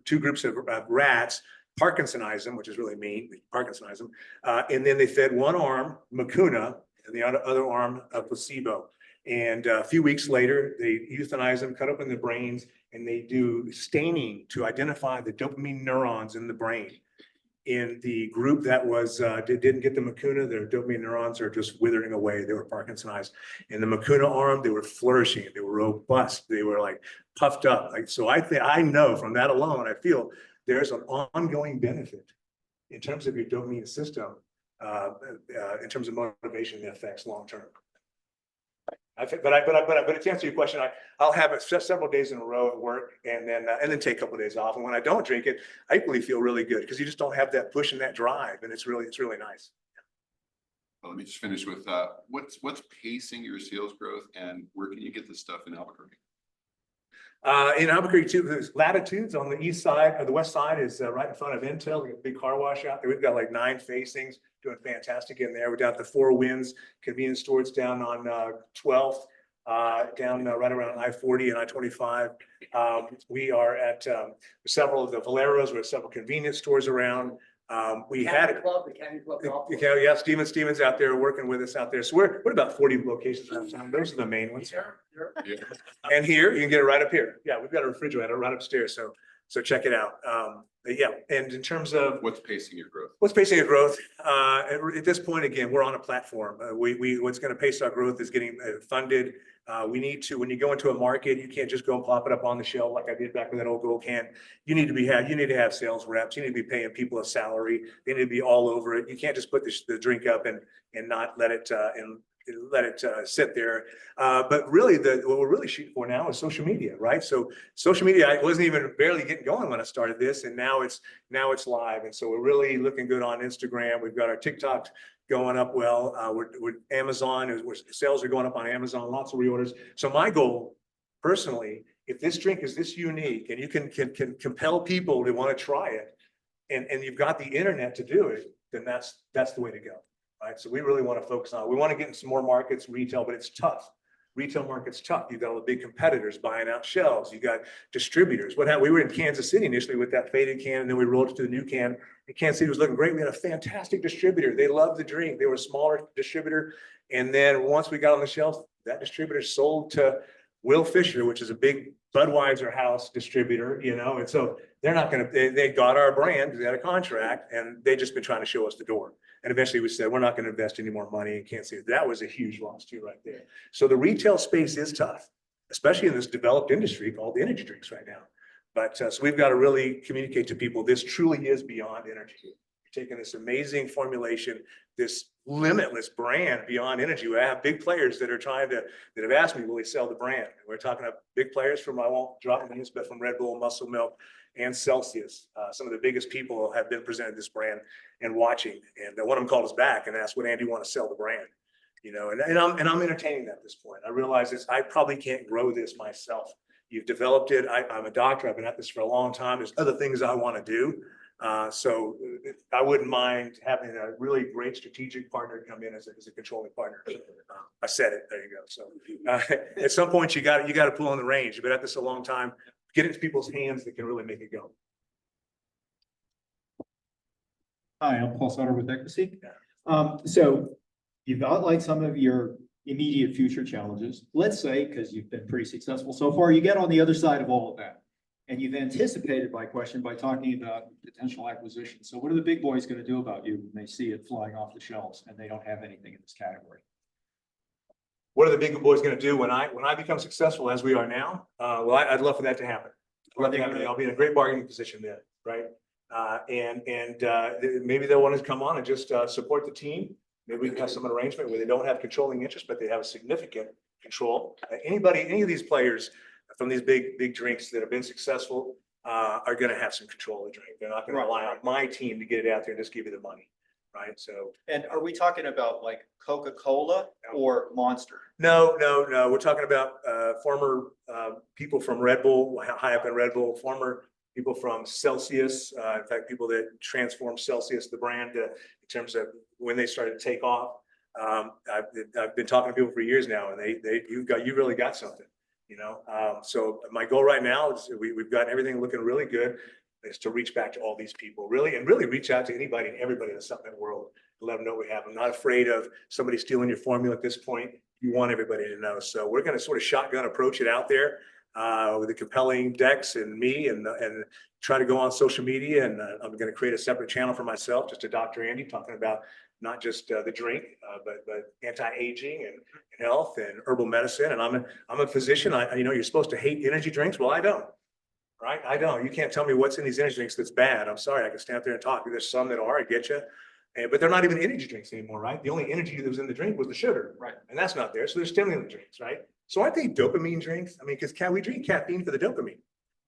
S1: two groups of rats, Parkinsonized them, which is really mean, Parkinsonized them. And then they fed one arm Mucuna and the other arm a placebo. And a few weeks later, they euthanize them, cut open the brains, and they do staining to identify the dopamine neurons in the brain. In the group that didn't get the Mucuna, their dopamine neurons are just withering away. They were Parkinsonized. In the Mucuna arm, they were flourishing. They were robust. They were like puffed up. So I know from that alone, I feel there's an ongoing benefit in terms of your dopamine system, in terms of motivation and effects long term. But to answer your question, I'll have it several days in a row at work, and then take a couple of days off. And when I don't drink it, I equally feel really good, because you just don't have that push and that drive, and it's really nice.
S9: Well, let me just finish with what's pacing your sales growth, and where can you get this stuff in Albuquerque?
S1: In Albuquerque too, there's Latitudes on the east side, or the west side is right in front of Intel. We have a big car wash out there. We've got like 9 facings, doing fantastic in there. We're down at the Four Winds convenience stores down on 12th, down right around I-40 and I-25. We are at several of the Valeros. We have several convenience stores around. We had
S10: The Candy Club golf course.
S1: yeah, Steven's out there working with us out there. So we're about 40 locations around town. Those are the main ones.
S9: Yeah.
S1: And here, you can get it right up here. Yeah, we've got a refrigerator right upstairs. So check it out. Yeah, and in terms of
S9: What's pacing your growth?
S1: what's pacing our growth, at this point, again, we're on a platform. What's going to pace our growth is getting funded. We need to, when you go into a market, you can't just go and plop it up on the shelf like I did back with that old gold can. You need to have sales reps. You need to be paying people a salary. They need to be all over it. You can't just put the drink up and not let it sit there. But really, what we're really shooting for now is social media, right? So social media, I wasn't even barely getting going when I started this, and now it's live. And so we're really looking good on Instagram. We've got our TikTok going up well. We're Amazon, sales are going up on Amazon, lots of reorders. So my goal personally, if this drink is this unique and you can compel people to want to try it, and you've got the internet to do it, then that's the way to go. Right. So we really want to focus on, we want to get in some more markets, retail, but it's tough. Retail market's tough. You've got all the big competitors buying out shelves. You got distributors. We were in Kansas City initially with that faded can, and then we rolled it to the new can. And Kansas City was looking great. We had a fantastic distributor. They loved the drink. They were a smaller distributor. And then once we got on the shelves, that distributor sold to Will Fisher, which is a big Budweiser house distributor, and so they're not going to, they got our brand because they had a contract, and they just been trying to show us the door. And eventually we said, we're not going to invest any more money in Kansas City. That was a huge loss too, right there. So the retail space is tough, especially in this developed industry called the energy drinks right now. But so we've got to really communicate to people, this truly is beyond energy. You're taking this amazing formulation, this limitless brand beyond energy. We have big players that have asked me, will they sell the brand? And we're talking about big players from, I won't drop names, but from Red Bull, Muscle Milk, and Celsius. Some of the biggest people have been presented this brand and watching. And one of them called us back and asked, would Andy want to sell the brand? And I'm entertaining that at this point. I realize I probably can't grow this myself. You've developed it. I'm a doctor. I've been at this for a long time. There's other things I want to do. So I wouldn't mind having a really great strategic partner come in as a controlling partner. I said it. There you go. So at some point you got to pull on the reins. You've been at this a long time. Get it into people's hands that can really make it go.
S2: Hi, I'm Paul Sutter with Equity. So you've outlined some of your immediate future challenges. Let's say, because you've been pretty successful so far, you get on the other side of all of that. And you've anticipated my question by talking about potential acquisition. So what are the big boys going to do about you when they see it flying off the shelves and they don't have anything in this category?
S1: What are the big boys going to do when I become successful as we are now? Well, I'd love for that to happen. I'll be in a great bargaining position then, right? Maybe they'll want to come on and just support the team. Maybe we can have some arrangement where they don't have controlling interest, but they have a significant control. Any of these players from these big drinks that have been successful are going to have some control of the drink. They're not going to rely on my team to get it out there and just give you the money, right? So.
S2: And are we talking about like Coca-Cola or Monster?
S1: No. We're talking about former people from Red Bull, high up in Red Bull, former people from Celsius. In fact, people that transformed Celsius, the brand, in terms of when they started to take off. I've been talking to people for years now, and you really got something, you know. So my goal right now is we've got everything looking really good. Is to reach back to all these people, really reach out to anybody and everybody in the supplement world to let them know we have. I'm not afraid of somebody stealing your formula at this point. You want everybody to know. So we're going to sort of shotgun approach it out there with the compelling decks and me, and try to go on social media. And I'm going to create a separate channel for myself, just to Dr. Andy, talking about not just the drink, but anti-aging and health and herbal medicine. And I'm a physician. You're supposed to hate energy drinks. Well, I don't. Right? I don't. You can't tell me what's in these energy drinks that's bad. I'm sorry. I can stand up there and talk. There's some that are, I get you. But they're not even energy drinks anymore, right? The only energy that was in the drink was the sugar. Right. And that's not there. So they're stimulant drinks, right? So aren't they dopamine drinks? I mean, because we drink caffeine for the dopamine.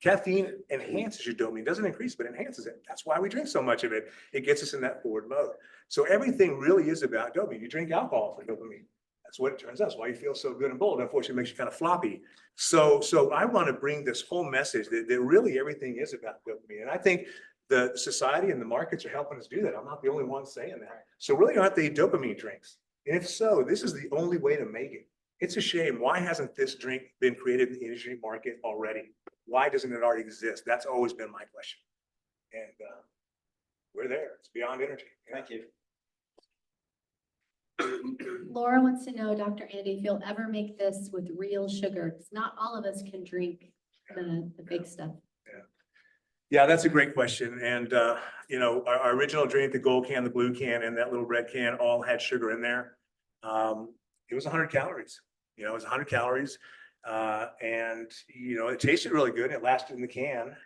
S1: Caffeine enhances your dopamine, doesn't increase, but enhances it. That's why we drink so much of it. It gets us in that forward mode. So everything really is about dopamine. You drink alcohol for dopamine. That's what it turns out. That's why you feel so good and bold. Unfortunately, it makes you kind of floppy. So I want to bring this whole message that really everything is about dopamine. And I think the society and the markets are helping us do that. I'm not the only one saying that. So really, aren't they dopamine drinks? And if so, this is the only way to make it. It's a shame. Why hasn't this drink been created in the energy market already? Why doesn't it already exist? That's always been my question. And we're there. It's beyond energy.
S2: Thank you.
S10: Laura wants to know, Dr. Andy, if you'll ever make this with real sugar, because not all of us can drink the big stuff.
S1: Yeah, that's a great question. And, our original drink, the gold can, the blue can, and that little red can all had sugar in there. It was 100 calories. It was 100 calories. And it tasted really good. It lasted in the can.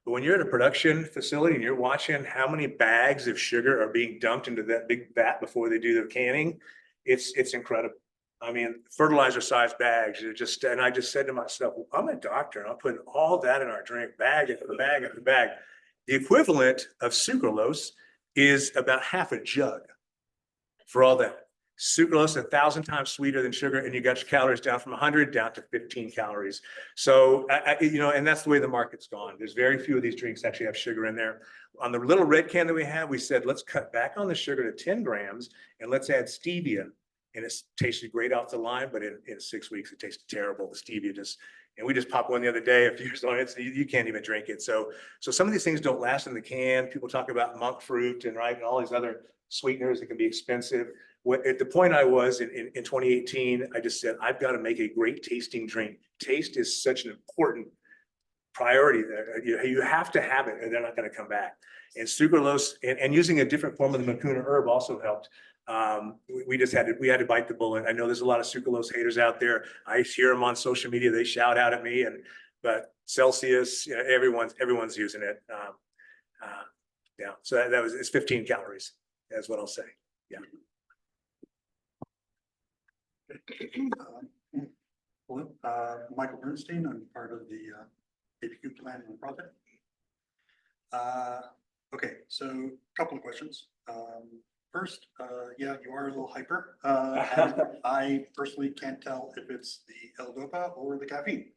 S1: But when you're at a production facility and you're watching how many bags of sugar are being dumped into that big vat before they do the canning, it's incredible. I mean, fertilizer-sized bags. And I just said to myself, well, I'm a doctor, and I'm putting all that in our drink, bag after bag after bag. The equivalent of sucralose is about half a jug for all that. Sucralose 1,000 times sweeter than sugar, and you got your calories down from 100 down to 15 calories. So, and that's the way the market's gone. There's very few of these drinks actually have sugar in there. On the little red can that we have, we said, let's cut back on the sugar to 10 grams and let's add stevia. And it tasted great off the line, but in 6 weeks, it tasted terrible. The stevia and we just popped one the other day, a few years on it, so you can't even drink it. So some of these things don't last in the can. People talk about monk fruit and all these other sweeteners that can be expensive. At the point I was in 2018, I just said, I've got to make a great tasting drink. Taste is such an important priority there. You have to have it, or they're not going to come back. And sucralose and using a different form of the Mucuna herb also helped. We had to bite the bullet. I know there's a lot of sucralose haters out there. I hear them on social media. They shout out at me, but Celsius, everyone's using it. Yeah. So it's 15 calories. That's what I'll say. Yeah.
S11: Michael Bernstein. I'm part of the APQ Plan nonprofit. Okay, so a couple of questions. First, yeah, you are a little hyper. I personally can't tell if it's the L-Dopa or the caffeine.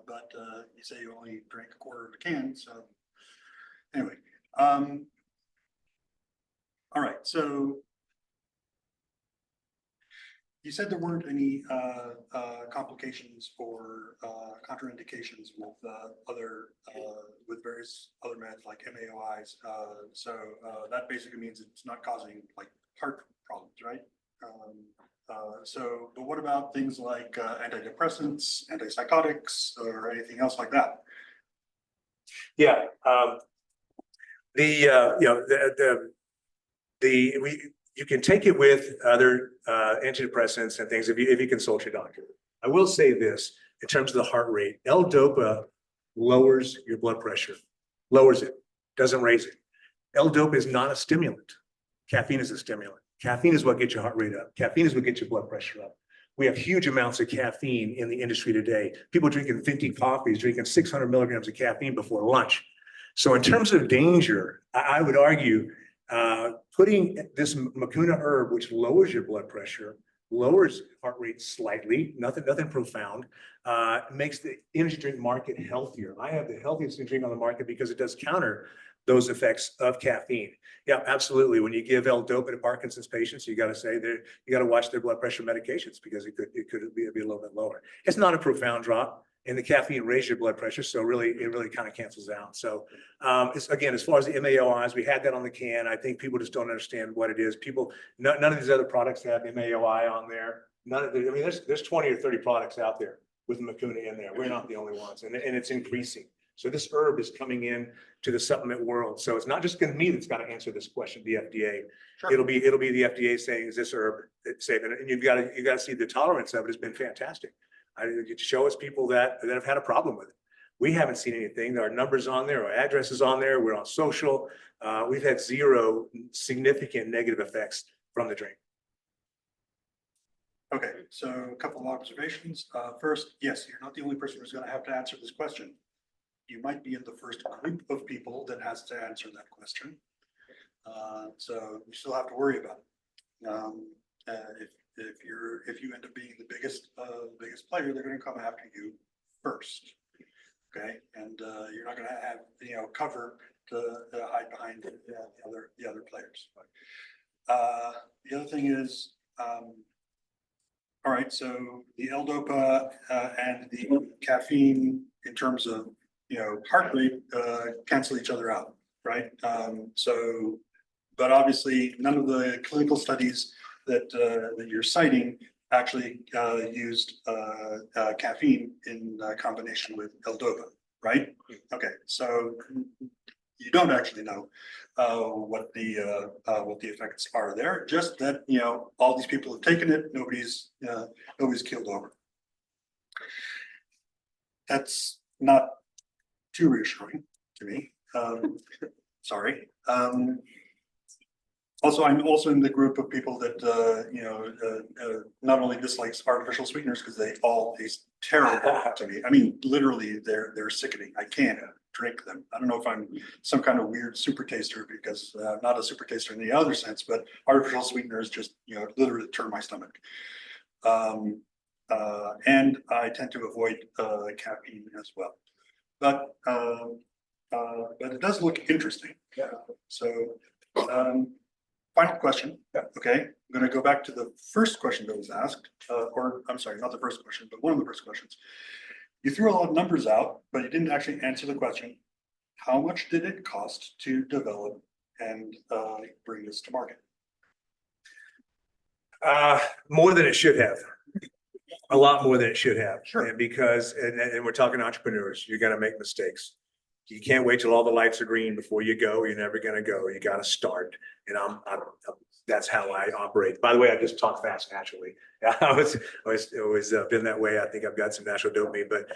S11: But you say you only drank a quarter of a can, so anyway. All right, so you said there weren't any complications or contraindications with various other meds like MAOIs. So that basically means it's not causing like heart problems, right? But what about things like antidepressants, antipsychotics, or anything else like that?
S1: Yeah. You can take it with other antidepressants and things if you consult your doctor. I will say this, in terms of the heart rate. L-DOPA lowers your blood pressure, lowers it, doesn't raise it. L-DOPA is not a stimulant. Caffeine is a stimulant. Caffeine is what gets your heart rate up. Caffeine is what gets your blood pressure up. We have huge amounts of caffeine in the industry today. People drinking 50 coffees, drinking 600 milligrams of caffeine before lunch. So in terms of danger, I would argue putting this Mucuna herb, which lowers your blood pressure, lowers heart rate slightly, nothing profound, makes the energy drink market healthier. I have the healthiest energy drink on the market because it does counter those effects of caffeine. Yeah, absolutely. When you give L-DOPA to Parkinson's patients, you got to say that you got to watch their blood pressure medications because it could be a little bit lower. It's not a profound drop, and the caffeine raises your blood pressure, so really it really kind of cancels out. So it's, again, as far as the MAOIs, we had that on the can. I think people just don't understand what it is. None of these other products have MAOI on there. None of the, I mean, there's 20 or 30 products out there with Mucuna in there. We're not the only ones, and it's increasing. So this herb is coming in to the supplement world. So it's not just going to me that's got to answer this question, the FDA.
S2: Sure.
S1: It'll be the FDA saying, is this herb safe? And you've got to see the tolerance of it has been fantastic. You show us people that have had a problem with it. We haven't seen anything. There are numbers on there, our addresses on there. We're on social. We've had zero significant negative effects from the drink.
S11: Okay, so a couple of observations. First, yes, you're not the only person who's going to have to answer this question. You might be in the first group of people that has to answer that question. So you still have to worry about it. If you end up being the biggest player, they're going to come after you first. Okay, and you're not going to have cover to hide behind the other players. The other thing is, all right, so the L-DOPA and the caffeine in terms of heart rate cancel each other out, right? But obviously none of the clinical studies that you're citing actually used caffeine in combination with L-DOPA, right? Okay, so you don't actually know what the effects are there. Just that all these people have taken it. Nobody's killed over. That's not too reassuring to me. Sorry. Also, I'm also in the group of people that not only dislikes artificial sweeteners because they all taste terrible to me. I mean, literally, they're sickening. I can't drink them. I don't know if I'm some kind of weird super taster because I'm not a super taster in the other sense, but artificial sweeteners just literally turn my stomach. And I tend to avoid caffeine as well. But it does look interesting. So final question. Okay, I'm going to go back to the first question that was asked, or I'm sorry, not the first question, but one of the first questions. You threw a lot of numbers out, but you didn't actually answer the question. How much did it cost to develop and bring this to market?
S1: More than it should have. A lot more than it should have.
S11: Sure.
S1: And because, and we're talking entrepreneurs, you're going to make mistakes. You can't wait till all the lights are green before you go. You're never going to go. You got to start. And that's how I operate. By the way, I just talk fast naturally. I always been that way. I think I've got some natural dopamine, but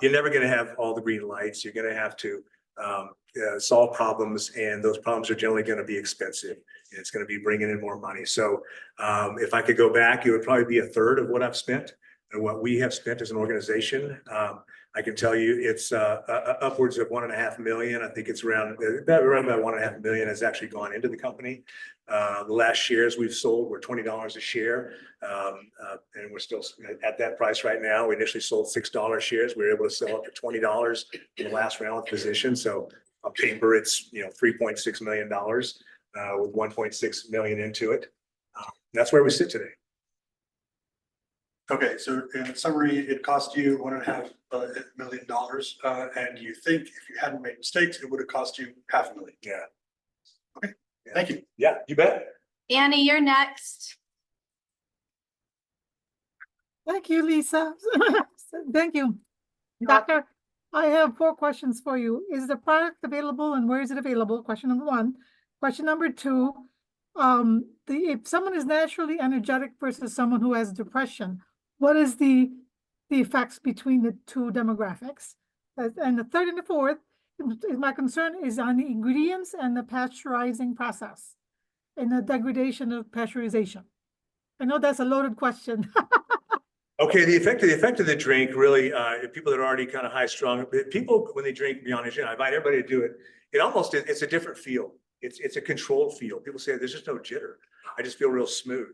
S1: you're never going to have all the green lights. You're going to have to solve problems, and those problems are generally going to be expensive. And it's going to be bringing in more money. So if I could go back, it would probably be a third of what I've spent and what we have spent as an organization. I can tell you it's upwards of 1.5 million. I think it's around about 1.5 million has actually gone into the company. The last shares we've sold were $20 a share. And we're still at that price right now. We initially sold $6 shares. We were able to sell up to $20 in the last round of position. So on paper, it's $3.6 million with 1.6 million into it. That's where we sit today.
S11: Okay, so in summary, it cost you $1.5 million, and you think if you hadn't made mistakes, it would have cost you $500,000.
S1: Yeah.
S11: Okay, thank you.
S1: Yeah, you bet.
S4: Annie, you're next.
S12: Thank you, Lisa. Thank you. Doctor, I have 4 questions for you. Is the product available and where is it available? Question number 1. Question number 2, if someone is naturally energetic versus someone who has depression, what is the the effects between the two demographics. And the third and the fourth, my concern is on the ingredients and the pasteurizing process and the degradation of pasteurization. I know that's a loaded question.
S1: Okay, the effect of the drink really, people that are already kind of high strung, people when they drink Beyond Energy, I invite everybody to do it. It's a different feel. It's a controlled feel. People say there's just no jitter. I just feel real smooth.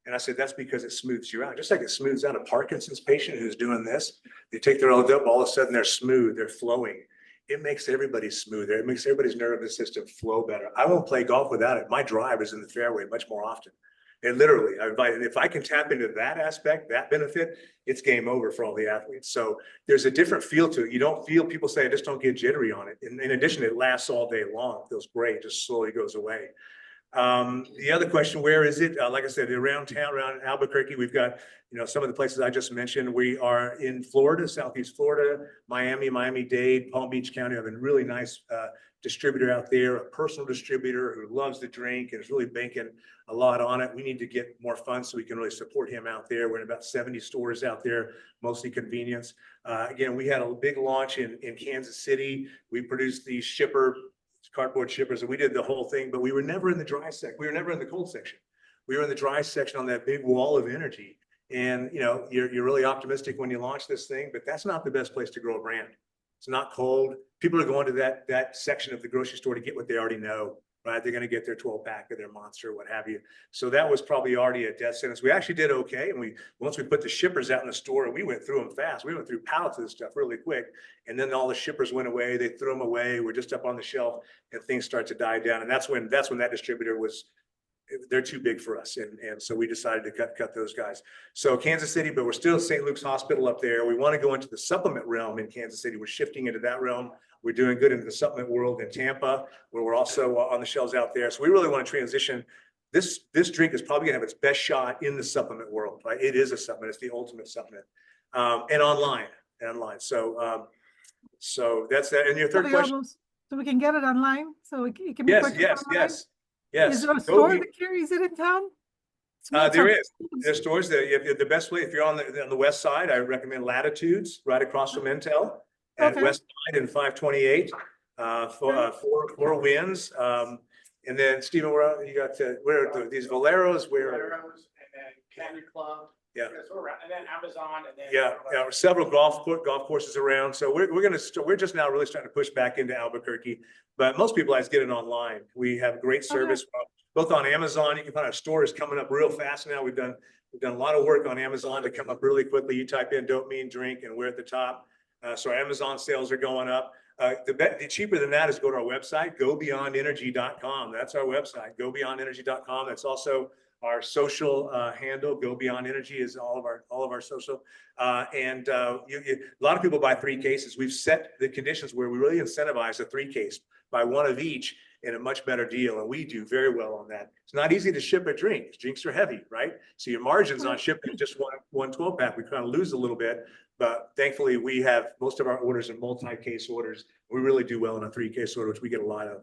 S1: And I said, that's because it smooths you out. Just like it smooths out a Parkinson's patient who's doing this. They take their L-dope, all of a sudden they're smooth, they're flowing. It makes everybody smoother. It makes everybody's nervous system flow better. I won't play golf without it. My drive is in the fairway much more often. And literally, if I can tap into that aspect, that benefit, it's game over for all the athletes. So there's a different feel to it. You don't feel, people say, I just don't get jittery on it. In addition, it lasts all day long. It feels great, it just slowly goes away. The other question, where is it? Like I said, around town, around Albuquerque, we've got, some of the places I just mentioned. We are in Florida, Southeast Florida, Miami, Miami-Dade, Palm Beach County. I have a really nice distributor out there, a personal distributor who loves the drink and is really banking a lot on it. We need to get more funds so we can really support him out there. We're in about 70 stores out there, mostly convenience. Again, we had a big launch in Kansas City. We produced these cardboard shippers, and we did the whole thing, but we were never in the dry section. We were never in the cold section. We were in the dry section on that big wall of energy. And you're really optimistic when you launch this thing, but that's not the best place to grow a brand. It's not cold. People are going to that section of the grocery store to get what they already know, right? They're going to get their 12-pack or their Monster, what have you. So that was probably already a death sentence. We actually did okay. And once we put the shippers out in the store, we went through them fast. We went through pallets of this stuff really quick. And then all the shippers went away. They threw them away. We're just up on the shelf and things start to die down. And that's when that distributor they're too big for us. And so we decided to cut those guys. So Kansas City, but we're still at St. Luke's Hospital up there. We want to go into the supplement realm in Kansas City. We're shifting into that realm. We're doing good into the supplement world in Tampa, where we're also on the shelves out there. So we really want to transition. This drink is probably gonna have its best shot in the supplement world, right? It is a supplement. It's the ultimate supplement. And online. So that's that. And your third question?
S12: So we can get it online? So it can be
S1: Yes,
S12: purchased online?
S1: yes.
S12: Is there a store that carries it in town?
S1: There is. There's stores that the best way, if you're on the west side, I recommend Latitudes right across from Intel at West Side in 528, Four Winds. And then Stephen, you got where are these Valeros?
S5: Valeros and then Candy Club.
S1: Yeah.
S5: And then Amazon and then.
S1: Yeah, several golf courses around. So we're just now really starting to push back into Albuquerque, but most people guys get it online. We have great service both on Amazon. You can find our store is coming up real fast now. We've done a lot of work on Amazon to come up really quickly. You type in "don't mean drink" and we're at the top. So our Amazon sales are going up. The cheaper than that is go to our website, GoBeyondEnergy.com. That's our website, GoBeyondEnergy.com. That's also our social handle. Go Beyond Energy is all of our social. A lot of people buy 3 cases. We've set the conditions where we really incentivize a 3 case, buy one of each in a much better deal. And we do very well on that. It's not easy to ship a drink. Drinks are heavy, right? So your margins on shipping just one 12-pack, we kind of lose a little bit. But thankfully, we have most of our orders are multi-case orders. We really do well in a 3-case order, which we get a lot of.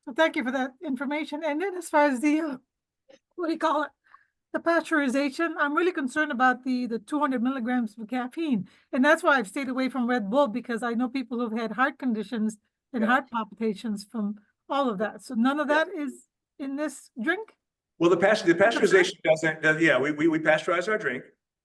S12: So thank you for that information. And then as far as the, the pasteurization, I'm really concerned about the 200 milligrams of caffeine. And that's why I've stayed away from Red Bull, because I know people who've had heart conditions and heart palpitations from all of that. So none of that is in this drink?
S1: Well, the pasteurization doesn't, we pasteurize our drink,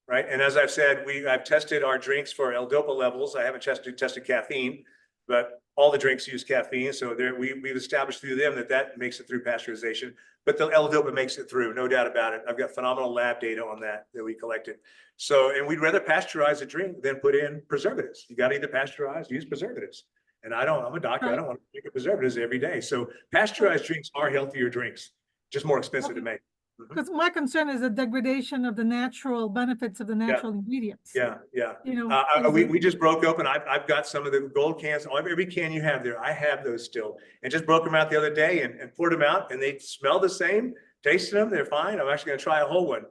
S1: right? And as I've said, I've tested our drinks for L-dopa levels. I haven't tested caffeine, but all the drinks use caffeine. So we've established through them that makes it through pasteurization, but the L-dopa makes it through, no doubt about it. I've got phenomenal lab data on that we collected. So, and we'd rather pasteurize a drink than put in preservatives. You got to either pasteurize, use preservatives. And I'm a doctor. I don't want to drink preservatives every day. So pasteurized drinks are healthier drinks, just more expensive to make.
S12: Because my concern is the degradation of the natural benefits of the natural ingredients.
S1: Yeah.
S12: You know,
S1: We just broke open. I've got some of the gold cans. Every can you have there, I have those still, and just broke them out the other day and poured them out, and they smell the same. Tasted them, they're fine. I'm actually going to try a whole one.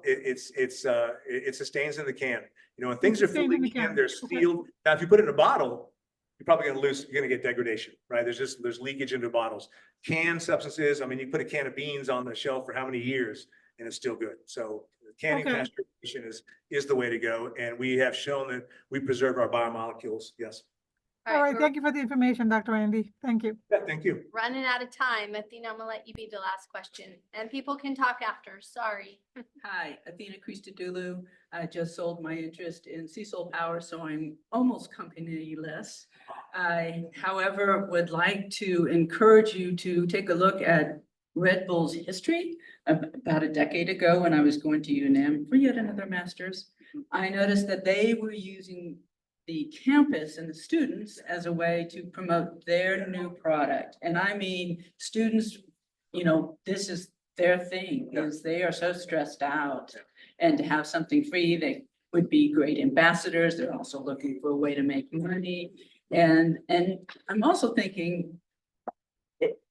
S1: It's the stains in the can. You know, when things are fully canned, they're sealed. Now, if you put it in a bottle, you're probably going to lose. You're going to get degradation, right? There's leakage into bottles. Canned substances. I mean, you put a can of beans on the shelf for how many years? and it's still good. So canning
S12: Okay.
S1: pasteurization is the way to go. And we have shown that we preserve our biomolecules. Yes.
S12: All right,
S4: we're
S12: thank you for the information, Dr. Andy. Thank you.
S1: Yeah, thank you.
S4: running out of time. Athena, I'm gonna let you be the last question, and people can talk after, sorry.
S13: Hi, Athena Christodoulou. I just sold my interest in Cecil Power, so I'm almost company-less. I, however, would like to encourage you to take a look at Red Bull's history. About a decade ago, when I was going to UNM for yet another master's, I noticed that they were using the campus and the students as a way to promote their new product. And I mean, students, this is their thing, is they are so stressed out. And to have something free, they would be great ambassadors. They're also looking for a way to make money. And I'm also thinking,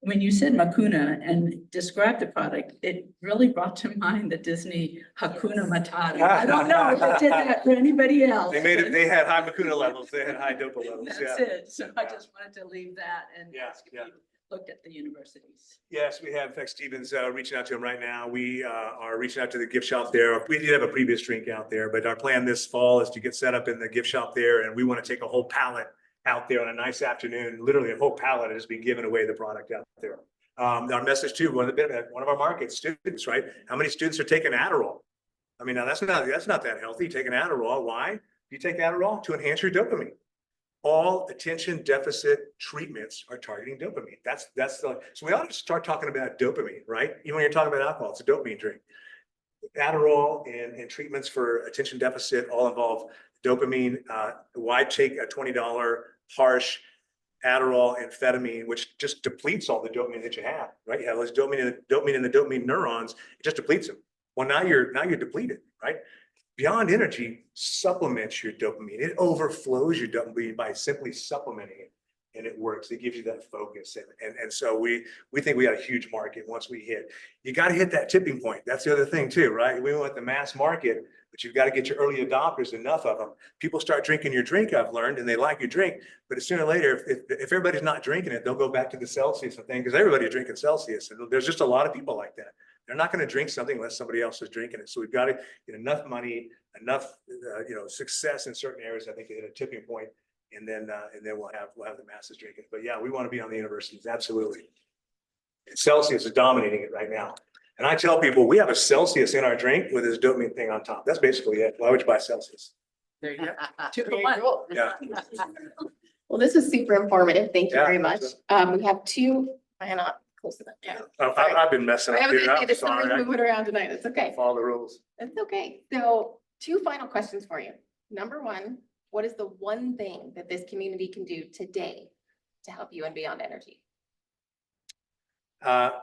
S13: when you said Makuna and described the product, it really brought to mind the Disney Hakuna Matata. I don't know if it did that for anybody else.
S1: They had high Makuna levels. They had high DOPA levels.
S13: That's
S1: Yeah.
S13: it. So I just wanted to leave that and ask if
S1: Yeah.
S13: you looked at the universities.
S1: Yes, we have. In fact, Steven's reaching out to him right now. We are reaching out to the gift shop there. We did have a previous drink out there, but our plan this fall is to get set up in the gift shop there, and we want to take a whole pallet out there on a nice afternoon. Literally, a whole pallet has been giving away the product out there. Our message too, one of our markets, students, right? How many students are taking Adderall? I mean, now that's not that healthy. Taking Adderall, why? You take Adderall to enhance your dopamine. All attention deficit treatments are targeting dopamine. So we ought to start talking about dopamine, right? Even when you're talking about alcohol, it's a dopamine drink. Adderall and treatments for attention deficit all involve dopamine. Why take a $20 harsh Adderall and amphetamine, which just depletes all the dopamine that you have, right? You have less dopamine in the dopamine neurons, it just depletes them. Well, now you're depleted, right? BeyondEnergy supplements your dopamine. It overflows your dopamine by simply supplementing it, and it works. It gives you that focus, and so we think we got a huge market once we hit. You got to hit that tipping point. That's the other thing too, right? We want the mass market, but you've got to get your early adopters, enough of them. People start drinking your drink, I've learned, and they like your drink, but sooner or later, if everybody's not drinking it, they'll go back to the Celsius thing because everybody's drinking Celsius, and there's just a lot of people like that. They're not going to drink something unless somebody else is drinking it. So we've got to get enough money, enough success in certain areas, I think, to hit a tipping point, and then we'll have the masses drinking it. But yeah, we want to be on the universities, absolutely. And Celsius is dominating it right now. And I tell people, we have a Celsius in our drink with this dopamine thing on top. That's basically it. Why would you buy Celsius?
S13: There you go. 2 for
S3: Very
S13: 1.
S3: cool.
S1: Yeah.
S3: Well, this is super informative. Thank you
S1: Yeah,
S3: very much.
S1: that's
S3: We have two, I am not close enough. Yeah.
S1: I've been messing
S3: I
S1: up
S3: haven't
S1: here.
S3: been
S1: I'm
S3: this
S1: sorry. I
S3: moving around tonight. It's okay.
S1: follow the rules.
S3: It's okay. So 2 final questions for you. Number 1, what is the one thing that this community can do today to help you in BeyondEnergy?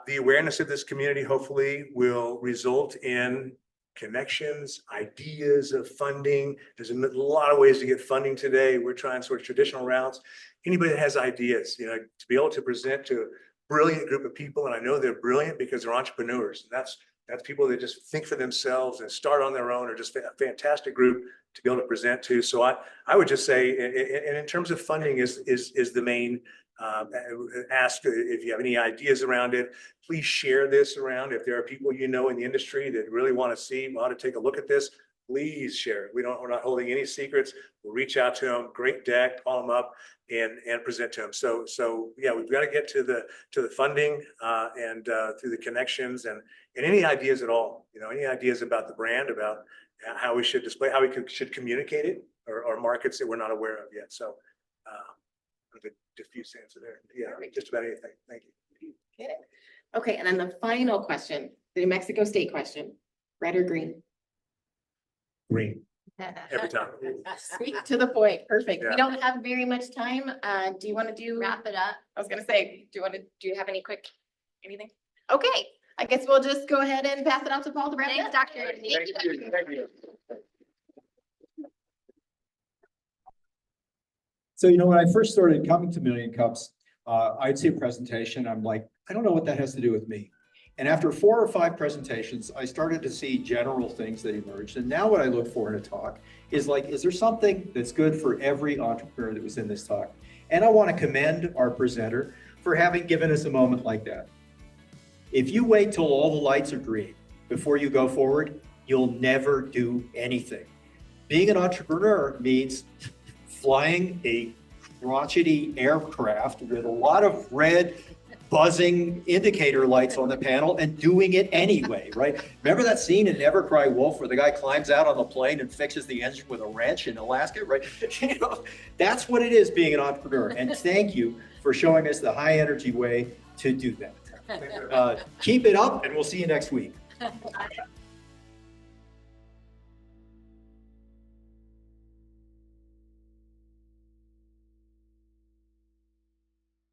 S1: The awareness of this community hopefully will result in connections, ideas of funding. There's a lot of ways to get funding today. We're trying sort of traditional routes. Anybody that has ideas, to be able to present to a brilliant group of people, and I know they're brilliant because they're entrepreneurs. And that's people that just think for themselves and start on their own, or just a fantastic group to be able to present to. So I would just say, and in terms of funding is the main ask. If you have any ideas around it, please share this around. If there are people in the industry that really want to see, want to take a look at this, please share it. We're not holding any secrets. We'll reach out to them. Great deck, call them up and present to them. So yeah, we've got to get to the funding and through the connections and any ideas at all. Any ideas about the brand, about how we should display, how we should communicate it, or markets that we're not aware of yet. So a diffuse answer there. Yeah, just about anything. Thank you.
S3: Get it? Okay, and then the final question, the New Mexico State question, red or green?
S1: Green every time.
S3: Sweet to the point. Perfect.
S1: Yeah.
S3: We don't have very much time. Do you want to
S4: Wrap it up.
S3: I was gonna say, do you have any quick, anything? Okay, I guess we'll just go ahead and pass it on to Paul to wrap it
S4: Thanks,
S3: up.
S4: Dr. Andy.
S1: Thank you.
S2: So, when I first started coming to Million Cups, I'd see a presentation. I'm like, I don't know what that has to do with me. And after 4 or 5 presentations, I started to see general things that emerged. And now what I look for in a talk is is there something that's good for every entrepreneur that was in this talk? And I want to commend our presenter for having given us a moment like that. If you wait till all the lights are green before you go forward, you'll never do anything. Being an entrepreneur means flying a crotchety aircraft with a lot of red buzzing indicator lights on the panel and doing it anyway, right? Remember that scene in Never Cry Wolf where the guy climbs out on the plane and fixes the engine with a wrench in Alaska, right? You know, that's what it is being an entrepreneur. And thank you for showing us the high energy way to do that. Keep it up and we'll see you next week.